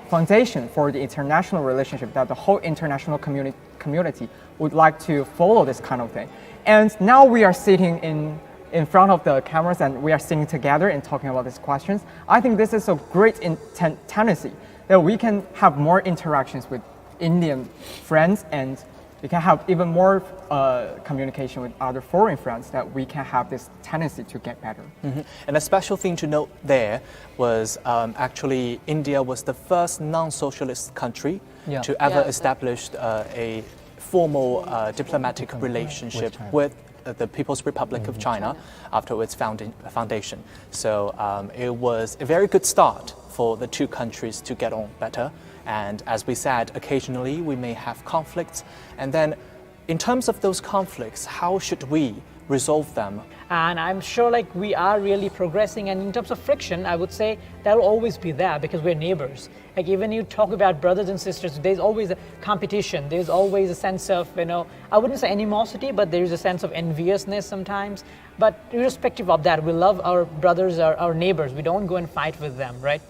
foundation for the international relationship that the whole international community would like to follow this kind of thing. And now we are sitting in front of the cameras and we are sitting together and talking about these questions. I think this is a great tendency that we can have more interactions with Indian friends, and we can have even more communication with other foreign friends, that we can have this tendency to get better. Mm-hmm. And a special thing to note there was actually India was the first non-socialist country to ever establish a formal diplomatic relationship with the People's Republic of China after its foundation. So it was a very good start for the two countries to get on better. And as we said, occasionally we may have conflicts. And then in terms of those conflicts, how should we resolve them? And I'm sure like we are really progressing, and in terms of friction, I would say that will always be there because we're neighbors. Like even you talk about brothers and sisters, there's always a competition, there's always a sense of, I wouldn't say animosity, but there is a sense of enviousness sometimes. But irrespective of that, we love our brothers, our neighbors. We don't go and fight with them, right?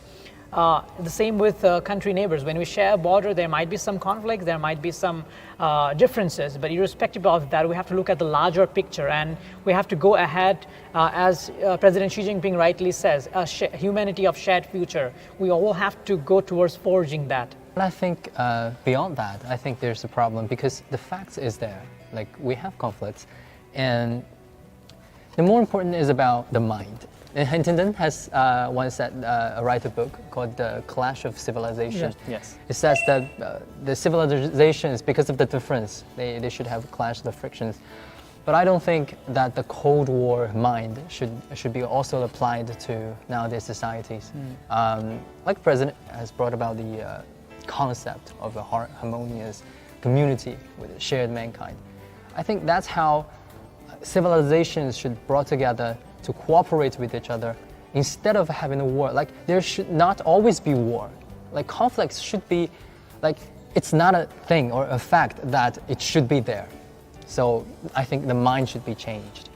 The same with country neighbors. When we share a border, there might be some conflicts, there might be some differences, but irrespective of that, we have to look at the larger picture, and we have to go ahead, as President Xi Jinping rightly says, humanity of shared future. We all have to go towards forging that. And I think beyond that, I think there's a problem because the fact is there. Like we have conflicts, and the more important is about the mind. And Huntington has once said, write a book called The Clash of Civilizations. Yes. It says that the civilizations, because of the difference, they should have a clash, the frictions. But I don't think that the Cold War mind should be also applied to nowadays societies. Like the President has brought about the concept of a harmonious community with a shared mankind. I think that's how civilizations should be brought together to cooperate with each other instead of having a war. Like there should not always be war. Like conflicts should be, like it's not a thing or a fact that it should be there. So I think the mind should be changed.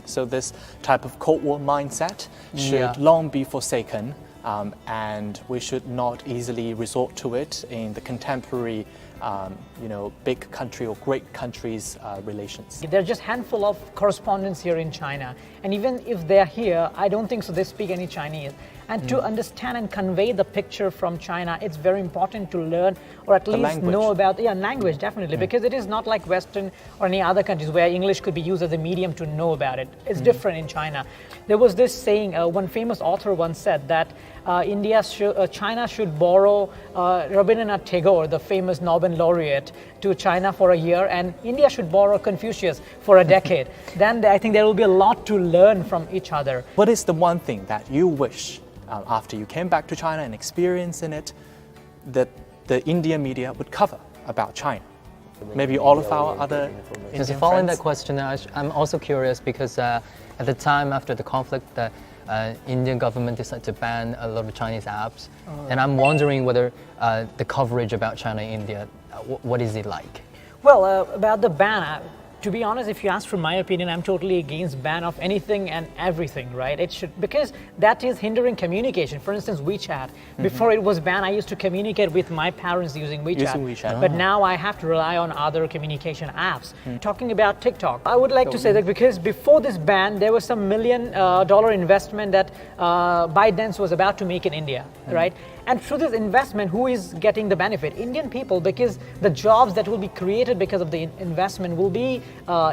So this type of Cold War mindset should long be forsaken, and we should not easily resort to it in the contemporary big country or great countries' relations. There are just a handful of correspondents here in China, and even if they're here, I don't think so they speak any Chinese. And to understand and convey the picture from China, it's very important to learn or at least know about language, definitely, because it is not like Western or any other countries where English could be used as a medium to know about it. It's different in China. There was this saying, one famous author once said that China should borrow Rabindranath Tagore, the famous Nobel laureate, to China for a year, and India should borrow Confucius for a decade. Then I think there will be a lot to learn from each other. What is the one thing that you wish, after you came back to China and experiencing it, that the Indian media would cover about China? Maybe all of our other Indian Just following friends? that question, I'm also curious because at the time after the conflict, the Indian government decided to ban a lot of Chinese apps. And I'm wondering whether the coverage about China and India, what is it like? Well, about the ban, To be honest, if you ask for my opinion, I'm totally against ban of anything and everything, right? It should, because that is hindering communication. For instance, WeChat. Before it was banned, I used to communicate with my parents using WeChat. But now I have to rely on other communication apps. Talking about TikTok, I would like to say that because before this ban, there was some $1 million investment that ByteDance was about to make in India, right? And through this investment, who is getting the benefit? Indian people, because the jobs that will be created because of the investment will be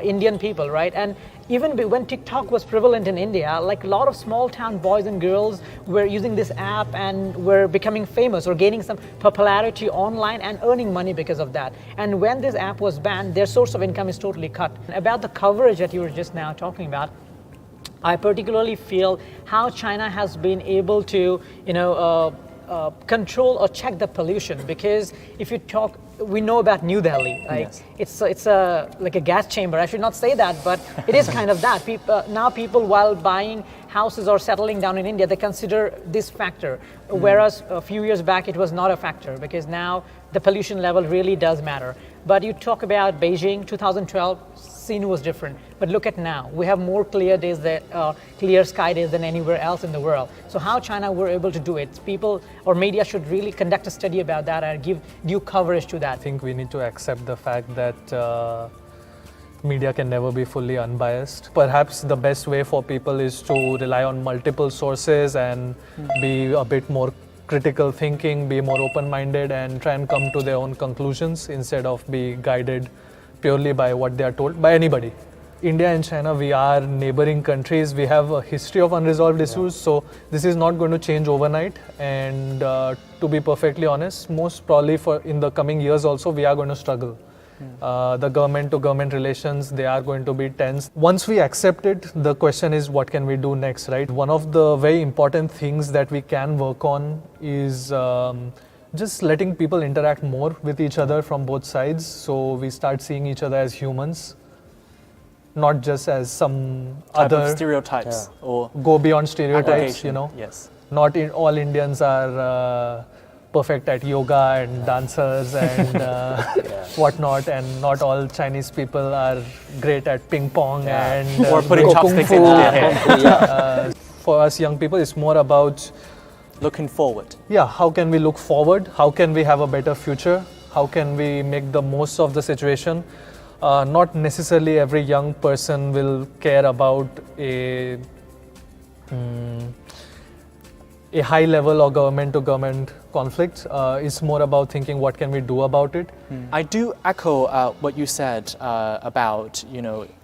Indian people, right? And even when TikTok was prevalent in India, like a lot of small town boys and girls were using this app and were becoming famous or gaining some popularity online and earning money because of that. And when this app was banned, their source of income is totally cut. About the coverage that you were just now talking about, I particularly feel how China has been able to, control or check the pollution, because if you talk, we know about New Delhi, right? Yes. It's like a gas chamber. I should not say that, but it is kind of that. Now people, while buying houses or settling down in India, they consider this factor, whereas a few years back it was not a factor, because now the pollution level really does matter. But you talk about Beijing, 2012, scene was different. But look at now, we have more clear days, clear sky days than anywhere else in the world. So how China were able to do it? People or media should really conduct a study about that and give due coverage to that. I think we need to accept the fact that media can never be fully unbiased. Perhaps the best way for people is to rely on multiple sources and be a bit more critical thinking, be more open-minded, and try and come to their own conclusions instead of be guided purely by what they are told by anybody. India and China, we are neighboring countries. We have a history of unresolved issues, so this is not going to change overnight. And to be perfectly honest, most probably in the coming years also, we are going to struggle. The government-to-government relations, they are going to be tense. Once we accept it, the question is what can we do next, right? One of the very important things that we can work on is just letting people interact more with each other from both sides, so we start seeing each other as humans, not just as some type other of stereotypes or go beyond stereotypes, Yes. Not all Indians are perfect at yoga and dancers and whatnot, and not all Chinese people are great at ping pong and or putting chopsticks in their hair. For us young people, it's more about looking forward. Yeah, how can we look forward? How can we have a better future? How can we make the most of the situation? Not necessarily every young person will care about a high level or government to government conflict. It's more about thinking what can we do about it. I do echo what you said about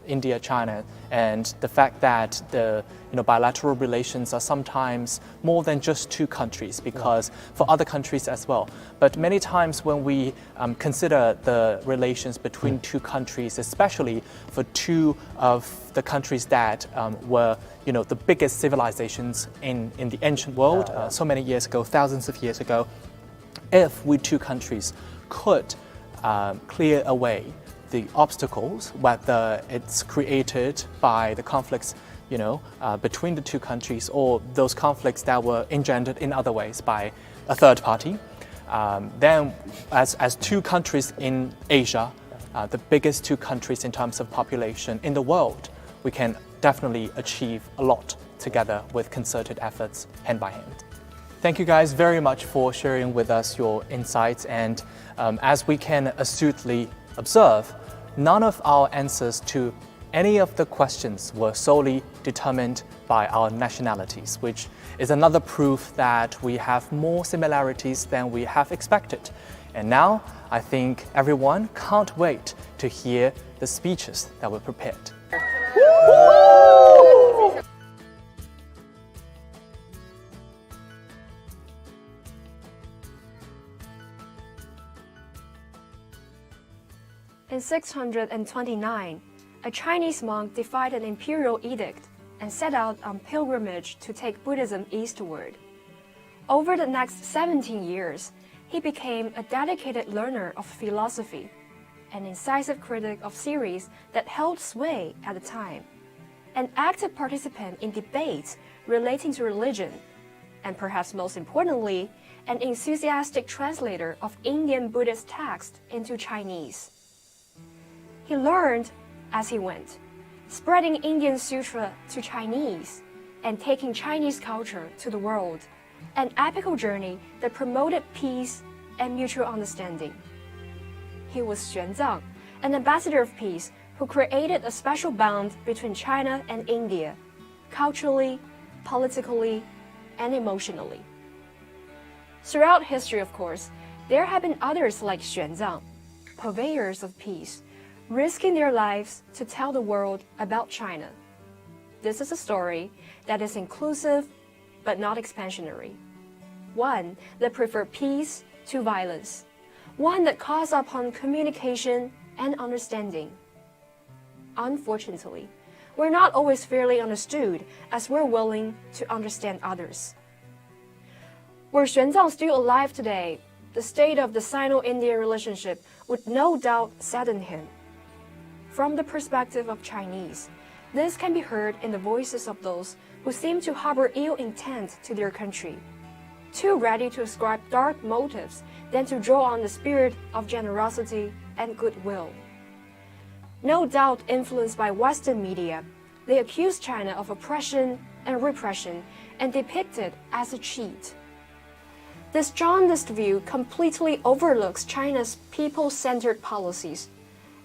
India, China, and the fact that the bilateral relations are sometimes more than just two countries, because for other countries as well. But many times when we consider the relations between two countries, especially for two of the countries that were the biggest civilizations in the ancient world so many years ago, thousands of years ago, if we two countries could clear away the obstacles, whether it's created by the conflicts between the two countries or those conflicts that were engendered in other ways by a third party, then as two countries in Asia, the biggest two countries in terms of population in the world, we can definitely achieve a lot together with concerted efforts hand by hand. Thank you guys very much for sharing with us your insights, and as we can astutely observe, none of our answers to any of the questions were solely determined by our nationalities, which is another proof that we have more similarities than we have expected. And now, I think everyone can't wait to hear the speeches that were prepared. In 629, a Chinese monk defied an imperial edict and set out on pilgrimage to take Buddhism eastward. Over the next 17 years, he became a dedicated learner of philosophy, an incisive critic of theories that held sway at the time, an active participant in debates relating to religion, and perhaps most importantly, an enthusiastic translator of Indian Buddhist texts into Chinese. He learned as he went, spreading Indian sutra to Chinese and taking Chinese culture to the world, an epical journey that promoted peace and mutual understanding. He was Xuanzang, an ambassador of peace who created a special bond between China and India, culturally, politically, and emotionally. Throughout history, of course, there have been others like Xuanzang, purveyors of peace, risking their lives to tell the world about China. This is a story that is inclusive but not expansionary. One that preferred peace to violence. One that calls upon communication and understanding. Unfortunately, we're not always fairly understood as we're willing to understand others. Were Xuanzang still alive today, the state of the Sino-Indian relationship would no doubt sadden him. From the perspective of Chinese, this can be heard in the voices of those who seem to harbor ill intent to their country, too ready to ascribe dark motives than to draw on the spirit of generosity and goodwill. No doubt influenced by Western media, they accuse China of oppression and repression and depict it as a cheat. This jaundiced view completely overlooks China's people-centered policies,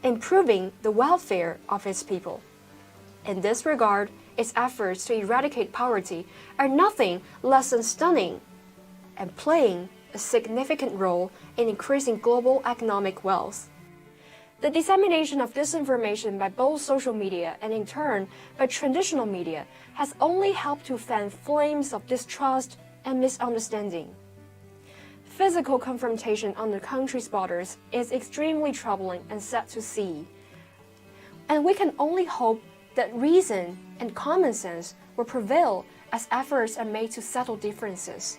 improving the welfare of its people. In this regard, its efforts to eradicate poverty are nothing less than stunning and playing a significant role in increasing global economic wealth. The dissemination of disinformation by both social media and in turn by traditional media has only helped to fan flames of distrust and misunderstanding. Physical confrontation on the country's borders is extremely troubling and sad to see. And we can only hope that reason and common sense will prevail as efforts are made to settle differences.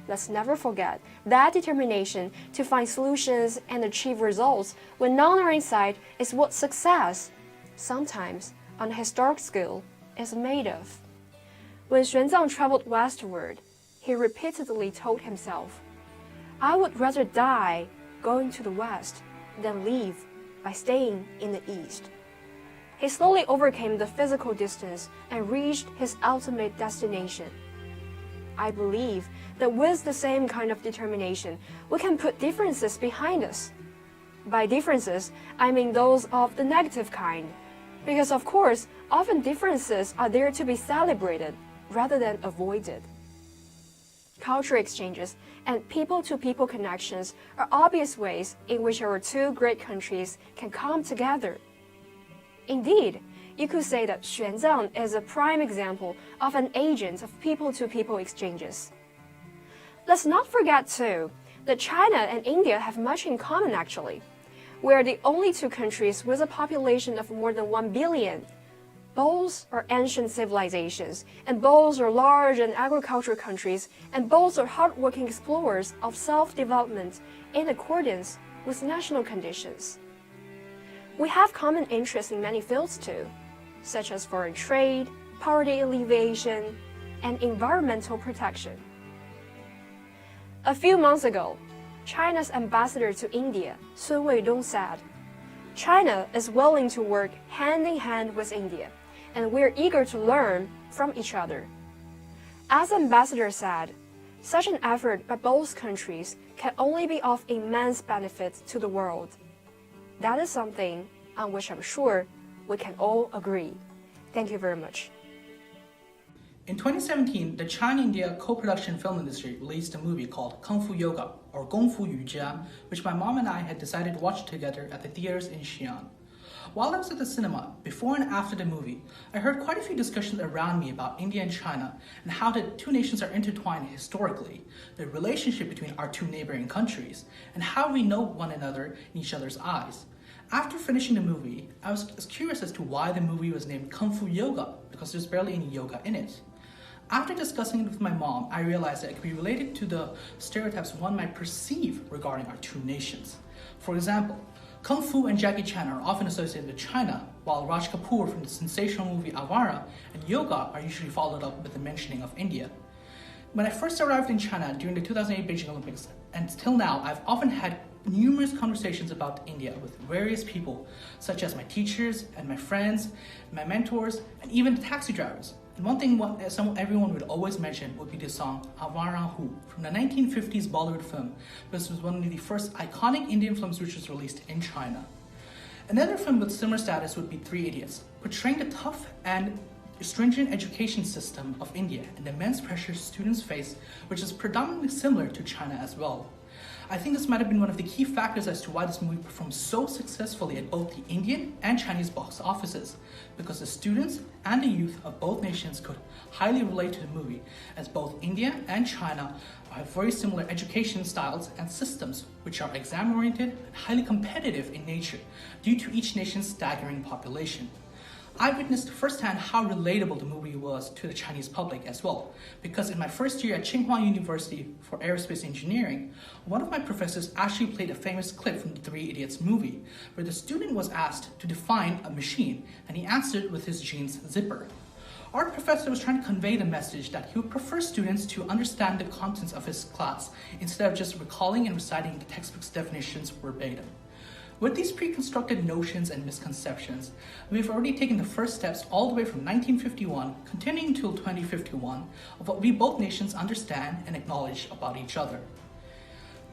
Let's never forget that determination to find solutions and achieve results when none are in sight is what success, sometimes on a historic scale, is made of. When Xuanzang traveled westward, he repeatedly told himself, "I would rather die going to the west than live by staying in the east." He slowly overcame the physical distance and reached his ultimate destination. I believe that with the same kind of determination, we can put differences behind us. By differences, I mean those of the negative kind, because of course, often differences are there to be celebrated rather than avoided. Cultural exchanges and people-to-people connections are obvious ways in which our two great countries can come together. Indeed, you could say that Xuanzang is a prime example of an agent of people-to-people exchanges. Let's not forget, too, that China and India have much in common actually. We are the only two countries with a population of more than 1 billion. Both are ancient civilizations, and both are large and agricultural countries, and both are hardworking explorers of self-development in accordance with national conditions. We have common interests in many fields too, such as foreign trade, poverty alleviation, and environmental protection. A few months ago, China's ambassador to India, Sun Weidong, said, "China is willing to work hand in hand with India, and we're eager to learn from each other." As ambassador said, such an effort by both countries can only be of immense benefit to the world. That is something on which I'm sure we can all agree. Thank you very much. In 2017, the China-India co-production film industry released a movie called Kung Fu Yoga, or Gong Fu Yujia, which my mom and I had decided to watch together at the theaters in Xi'an. While I was at the cinema, before and after the movie, I heard quite a few discussions around me about India and China and how the two nations are intertwined historically, the relationship between our two neighboring countries, and how we know one another in each other's eyes. After finishing the movie, I was curious as to why the movie was named Kung Fu Yoga, because there's barely any yoga in it. After discussing it with my mom, I realized that it could be related to the stereotypes one might perceive regarding our two nations. For example, Kung Fu and Jackie Chan are often associated with China, while Raj Kapoor from the sensational movie Avara and yoga are usually followed up with the mentioning of India. When I first arrived in China during the 2008 Beijing Olympics, and till now, I've often had numerous conversations about India with various people, such as my teachers and my friends, my mentors, and even the taxi drivers. And one thing everyone would always mention would be the song Avarang Hu from the 1950s Bollywood film. This was one of the first iconic Indian films which was released in China. Another film with similar status would be Three Idiots, portraying the tough and stringent education system of India and the immense pressure students face, which is predominantly similar to China as well. I think this might have been one of the key factors as to why this movie performed so successfully at both the Indian and Chinese box offices, because the students and the youth of both nations could highly relate to the movie, as both India and China have very similar education styles and systems, which are exam-oriented and highly competitive in nature due to each nation's staggering population. I witnessed firsthand how relatable the movie was to the Chinese public as well, because in my first year at Tsinghua University for aerospace engineering, one of my professors actually played a famous clip from the Three Idiots movie, where the student was asked to define a machine, and he answered with his jeans zipper. Our professor was trying to convey the message that he would prefer students to understand the contents of his class instead of just recalling and reciting the textbook's definitions verbatim. With these pre-constructed notions and misconceptions, we've already taken the first steps all the way from 1951, continuing until 2051, of what we both nations understand and acknowledge about each other.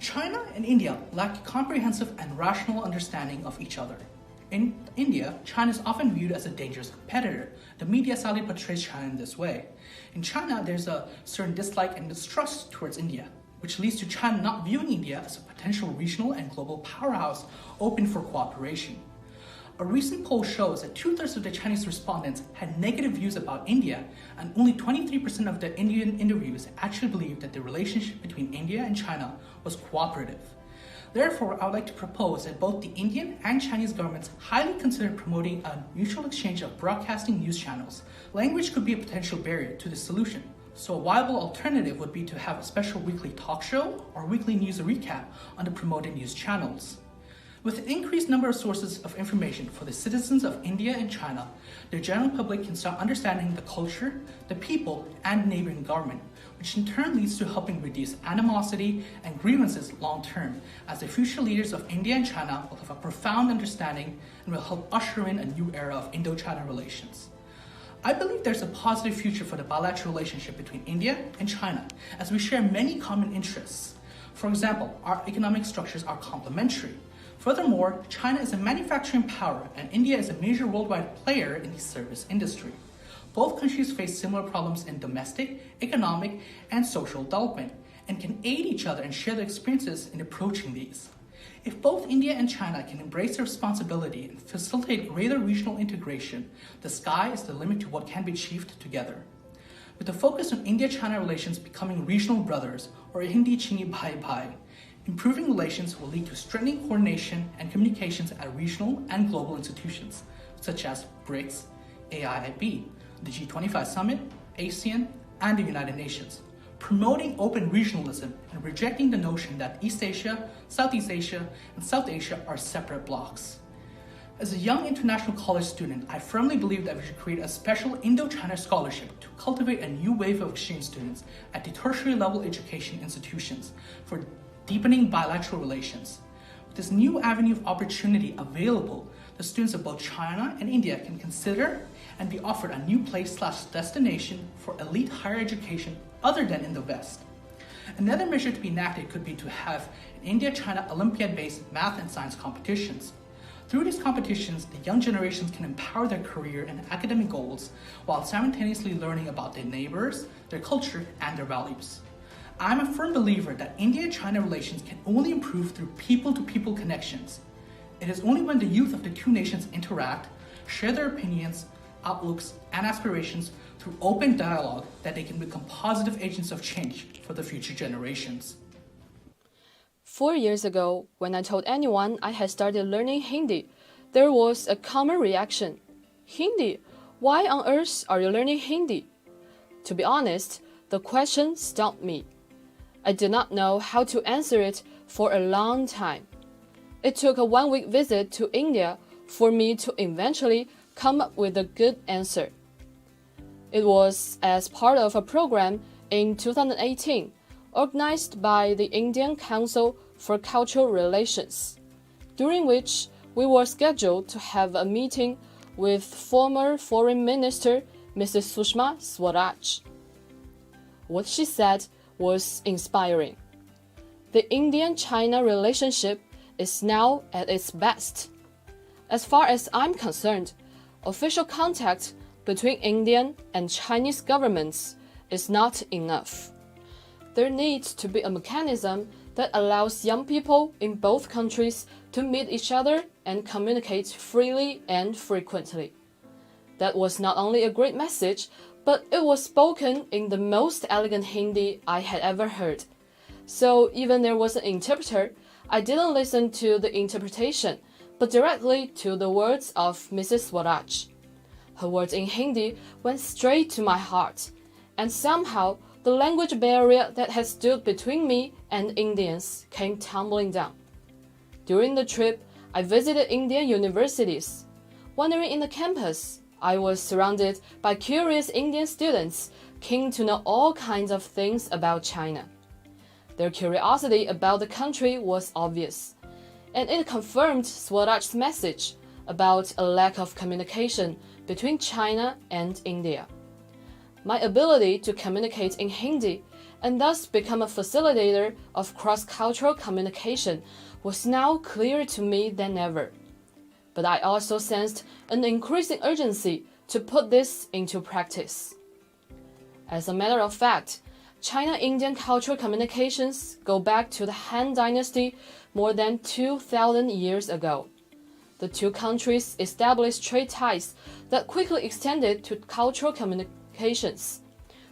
China and India lack a comprehensive and rational understanding of each other. In India, China is often viewed as a dangerous competitor. The media sadly portrays China in this way. In China, there's a certain dislike and distrust towards India, which leads to China not viewing India as a potential regional and global powerhouse open for cooperation. A recent poll shows that 2/3 of the Chinese respondents had negative views about India, and only 23% of the Indian interviews actually believed that the relationship between India and China was cooperative. Therefore, I would like to propose that both the Indian and Chinese governments highly consider promoting a mutual exchange of broadcasting news channels. Language could be a potential barrier to this solution. So a viable alternative would be to have a special weekly talk show or weekly news recap on the promoted news channels. With an increased number of sources of information for the citizens of India and China, the general public can start understanding the culture, the people, and neighboring government, which in turn leads to helping reduce animosity and grievances long term, as the future leaders of India and China will have a profound understanding and will help usher in a new era of Indo-China relations. I believe there's a positive future for the bilateral relationship between India and China, as we share many common interests. For example, our economic structures are complementary. Furthermore, China is a manufacturing power and India is a major worldwide player in the service industry. Both countries face similar problems in domestic, economic, and social development, and can aid each other and share their experiences in approaching these. If both India and China can embrace their responsibility and facilitate greater regional integration, the sky is the limit to what can be achieved together. With the focus on India-China relations becoming regional brothers, or Hindi Chini Bhai Bhai, improving relations will lead to strengthening coordination and communications at regional and global institutions, such as BRICS, AIIB, the G25 Summit, ASEAN, and the United Nations, promoting open regionalism and rejecting the notion that East Asia, Southeast Asia, and South Asia are separate blocks. As a young international college student, I firmly believe that we should create a special Indo-China scholarship to cultivate a new wave of exchange students at the tertiary level education institutions for deepening bilateral relations. With this new avenue of opportunity available, the students of both China and India can consider and be offered a new place/destination for elite higher education other than in the West. Another measure to be enacted could be to have an India-China Olympiad-based math and science competitions. Through these competitions, the young generations can empower their career and academic goals while simultaneously learning about their neighbors, their culture, and their values. I'm a firm believer that India-China relations can only improve through people-to-people connections. It is only when the youth of the two nations interact, share their opinions, outlooks, and aspirations through open dialogue that they can become positive agents of change for the future generations. 4 years ago, when I told anyone I had started learning Hindi, there was a common reaction. Hindi? Why on earth are you learning Hindi? To be honest, the question stumped me. I did not know how to answer it for a long time. It took a 1-week visit to India for me to eventually come up with a good answer. It was as part of a program in 2018, organized by the Indian Council for Cultural Relations, during which we were scheduled to have a meeting with former Foreign Minister Mrs. Sushma Swaraj. What she said was inspiring. The Indian-China relationship is now at its best. As far as I'm concerned, official contact between Indian and Chinese governments is not enough. There needs to be a mechanism that allows young people in both countries to meet each other and communicate freely and frequently. That was not only a great message, but it was spoken in the most elegant Hindi I had ever heard. So even there was an interpreter, I didn't listen to the interpretation, but directly to the words of Mrs. Swaraj. Her words in Hindi went straight to my heart, and somehow the language barrier that had stood between me and Indians came tumbling down. During the trip, I visited Indian universities. Wandering in the campus, I was surrounded by curious Indian students keen to know all kinds of things about China. Their curiosity about the country was obvious, and it confirmed Swaraj's message about a lack of communication between China and India. My ability to communicate in Hindi and thus become a facilitator of cross-cultural communication was now clearer to me than ever. But I also sensed an increasing urgency to put this into practice. As a matter of fact, China-Indian cultural communications go back to the Han Dynasty more than 2,000 years ago. The two countries established trade ties that quickly extended to cultural communications.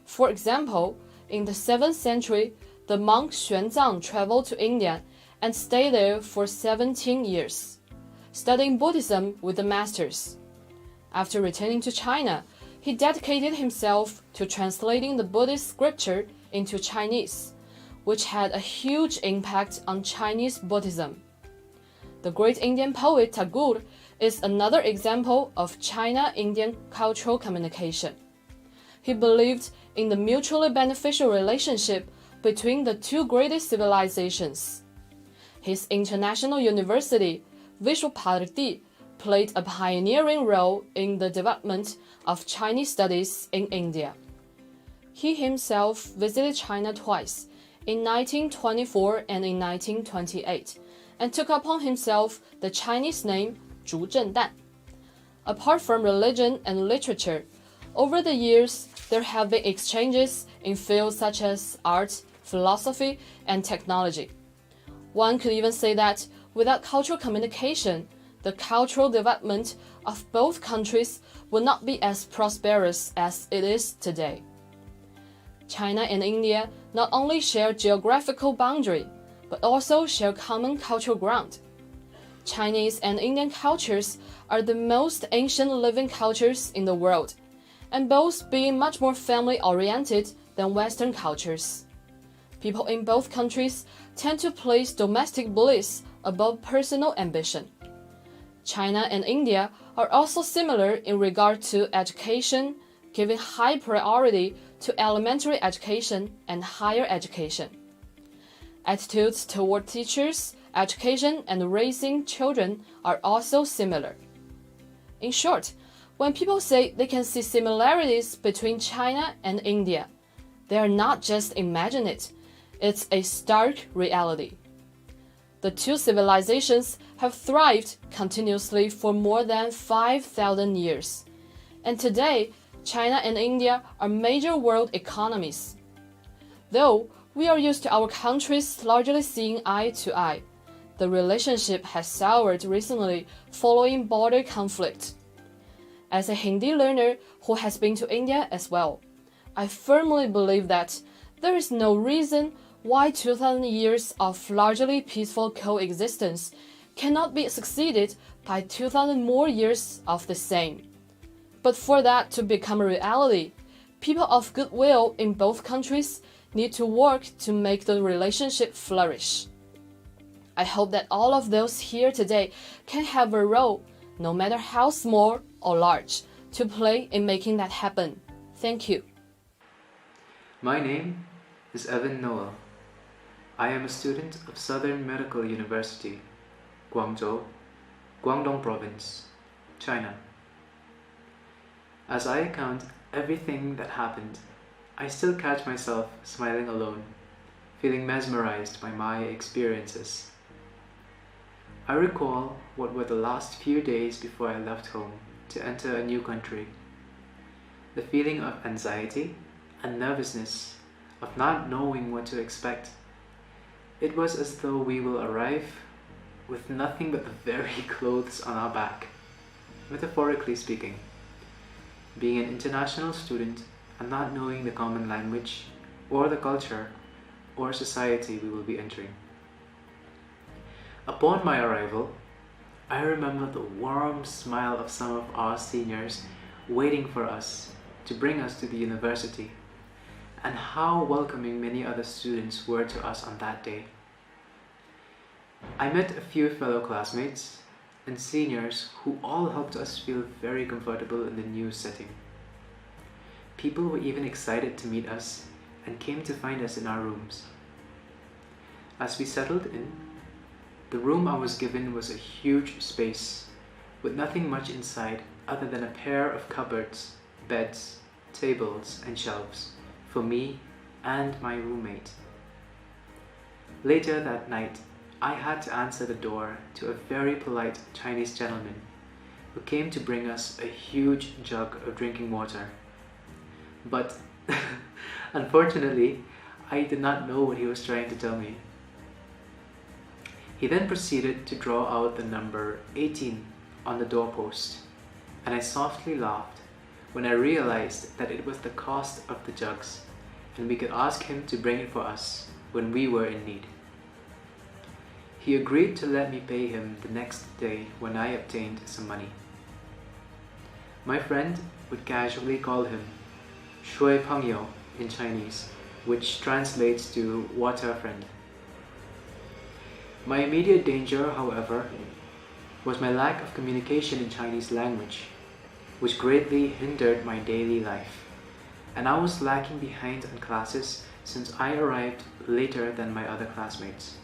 For example, in the 7th century, the monk Xuanzang traveled to India and stayed there for 17 years, studying Buddhism with the masters. After returning to China, he dedicated himself to translating the Buddhist scripture into Chinese, which had a huge impact on Chinese Buddhism. The great Indian poet Tagore is another example of China-Indian cultural communication. He believed in the mutually beneficial relationship between the two greatest civilizations. His international university, Vishwabharati, played a pioneering role in the development of Chinese studies in India. He himself visited China twice, in 1924 and in 1928, and took upon himself the Chinese name Zhu Zhendan. Apart from religion and literature, over the years there have been exchanges in fields such as art, philosophy, and technology. One could even say that without cultural communication, the cultural development of both countries would not be as prosperous as it is today. China and India not only share geographical boundary, but also share common cultural ground. Chinese and Indian cultures are the most ancient living cultures in the world, and both being much more family-oriented than Western cultures. People in both countries tend to place domestic bliss above personal ambition. China and India are also similar in regard to education, giving high priority to elementary education and higher education. Attitudes toward teachers, education, and raising children are also similar. In short, when people say they can see similarities between China and India, they are not just imagining it, it's a stark reality. The two civilizations have thrived continuously for more than 5,000 years, and today China and India are major world economies. Though we are used to our countries largely seeing eye to eye, the relationship has soured recently following border conflict. As a Hindi learner who has been to India as well, I firmly believe that there is no reason why 2,000 years of largely peaceful coexistence cannot be succeeded by 2,000 more years of the same. But for that to become a reality, people of goodwill in both countries need to work to make the relationship flourish. I hope that all of those here today can have a role, no matter how small or large, to play in making that happen. Thank you. My name is Evan Noel. I am a student of Southern Medical University, Guangzhou, Guangdong Province, China. As I account everything that happened, I still catch myself smiling alone, feeling mesmerized by my experiences. I recall what were the last few days before I left home to enter a new country. The feeling of anxiety and nervousness, of not knowing what to expect. It was as though we will arrive with nothing but the very clothes on our back, metaphorically speaking. Being an international student and not knowing the common language or the culture or society we will be entering. Upon my arrival, I remember the warm smile of some of our seniors waiting for us to bring us to the university, and how welcoming many other students were to us on that day. I met a few fellow classmates and seniors who all helped us feel very comfortable in the new setting. People were even excited to meet us and came to find us in our rooms. As we settled in, the room I was given was a huge space with nothing much inside other than a pair of cupboards, beds, tables, and shelves for me and my roommate. Later that night, I had to answer the door to a very polite Chinese gentleman who came to bring us a huge jug of drinking water. But unfortunately, I did not know what he was trying to tell me. He then proceeded to draw out the number 18 on the doorpost, and I softly laughed when I realized that it was the cost of the jugs, and we could ask him to bring it for us when we were in need. He agreed to let me pay him the next day when I obtained some money. My friend would casually call him Shui Pengyou in Chinese, which translates to water friend. My immediate danger, however, was my lack of communication in Chinese language, which greatly hindered my daily life, and I was lacking behind on classes since I arrived later than my other classmates.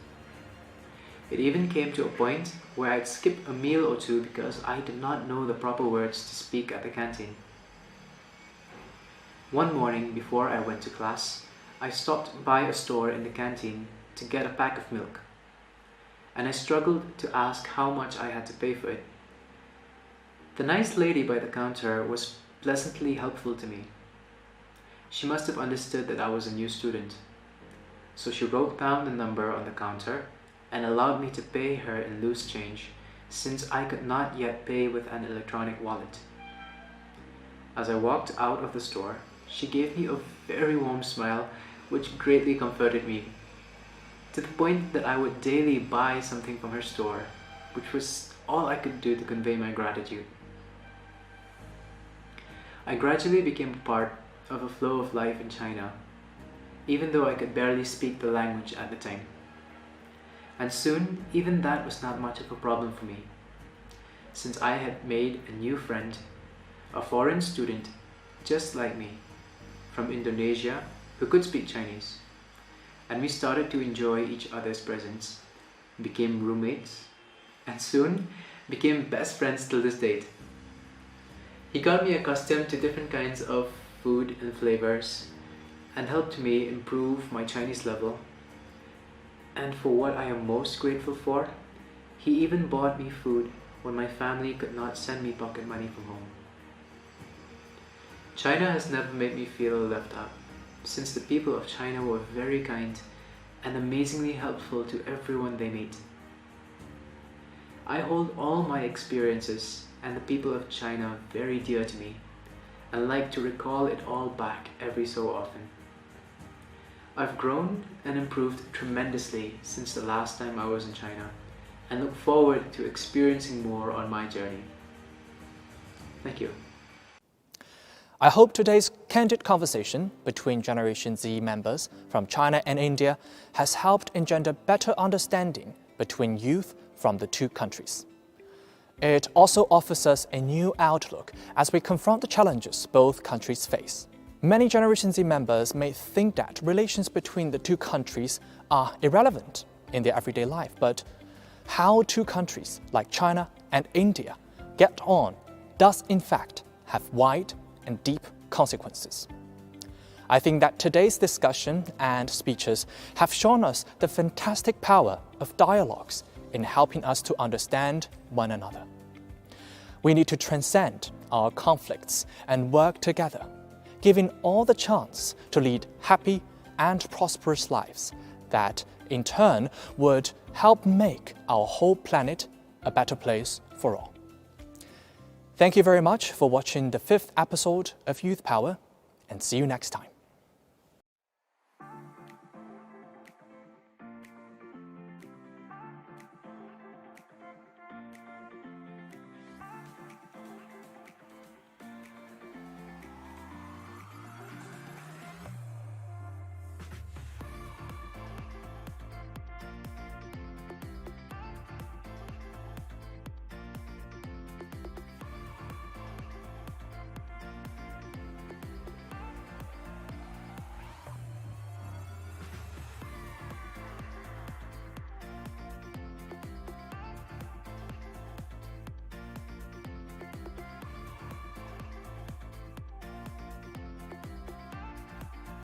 It even came to a point where I'd skip a meal or two because I did not know the proper words to speak at the canteen. One morning before I went to class, I stopped by a store in the canteen to get a pack of milk, and I struggled to ask how much I had to pay for it. The nice lady by the counter was pleasantly helpful to me. She must have understood that I was a new student, so she wrote down the number on the counter and allowed me to pay her in loose change since I could not yet pay with an electronic wallet. As I walked out of the store, she gave me a very warm smile which greatly comforted me, to the point that I would daily buy something from her store, which was all I could do to convey my gratitude. I gradually became a part of a flow of life in China, even though I could barely speak the language at the time. And soon, even that was not much of a problem for me, since I had made a new friend, a foreign student just like me, from Indonesia, who could speak Chinese, and we started to enjoy each other's presence, became roommates, and soon became best friends till this date. He got me accustomed to different kinds of food and flavors, and helped me improve my Chinese level. And for what I am most grateful for, he even bought me food when my family could not send me pocket money from home. China has never made me feel left out, since the people of China were very kind and amazingly helpful to everyone they meet. I hold all my experiences and the people of China very dear to me, and like to recall it all back every so often. I've grown and improved tremendously since the last time I was in China, and look forward to experiencing more on my journey. Thank you. I hope today's candid conversation between Generation Z members from China and India has helped engender better understanding between youth from the two countries. It also offers us a new outlook as we confront the challenges both countries face. Many Generation Z members may think that relations between the two countries are irrelevant in their everyday life, but how two countries like China and India get on does in fact have wide and deep consequences. I think that today's discussion and speeches have shown us the fantastic power of dialogues in helping us to understand one another. We need to transcend our conflicts and work together, giving all the chance to lead happy and prosperous lives that, in turn, would help make our whole planet a better place for all. Thank you very much for watching the 5th episode of Youth Power, and see you next time.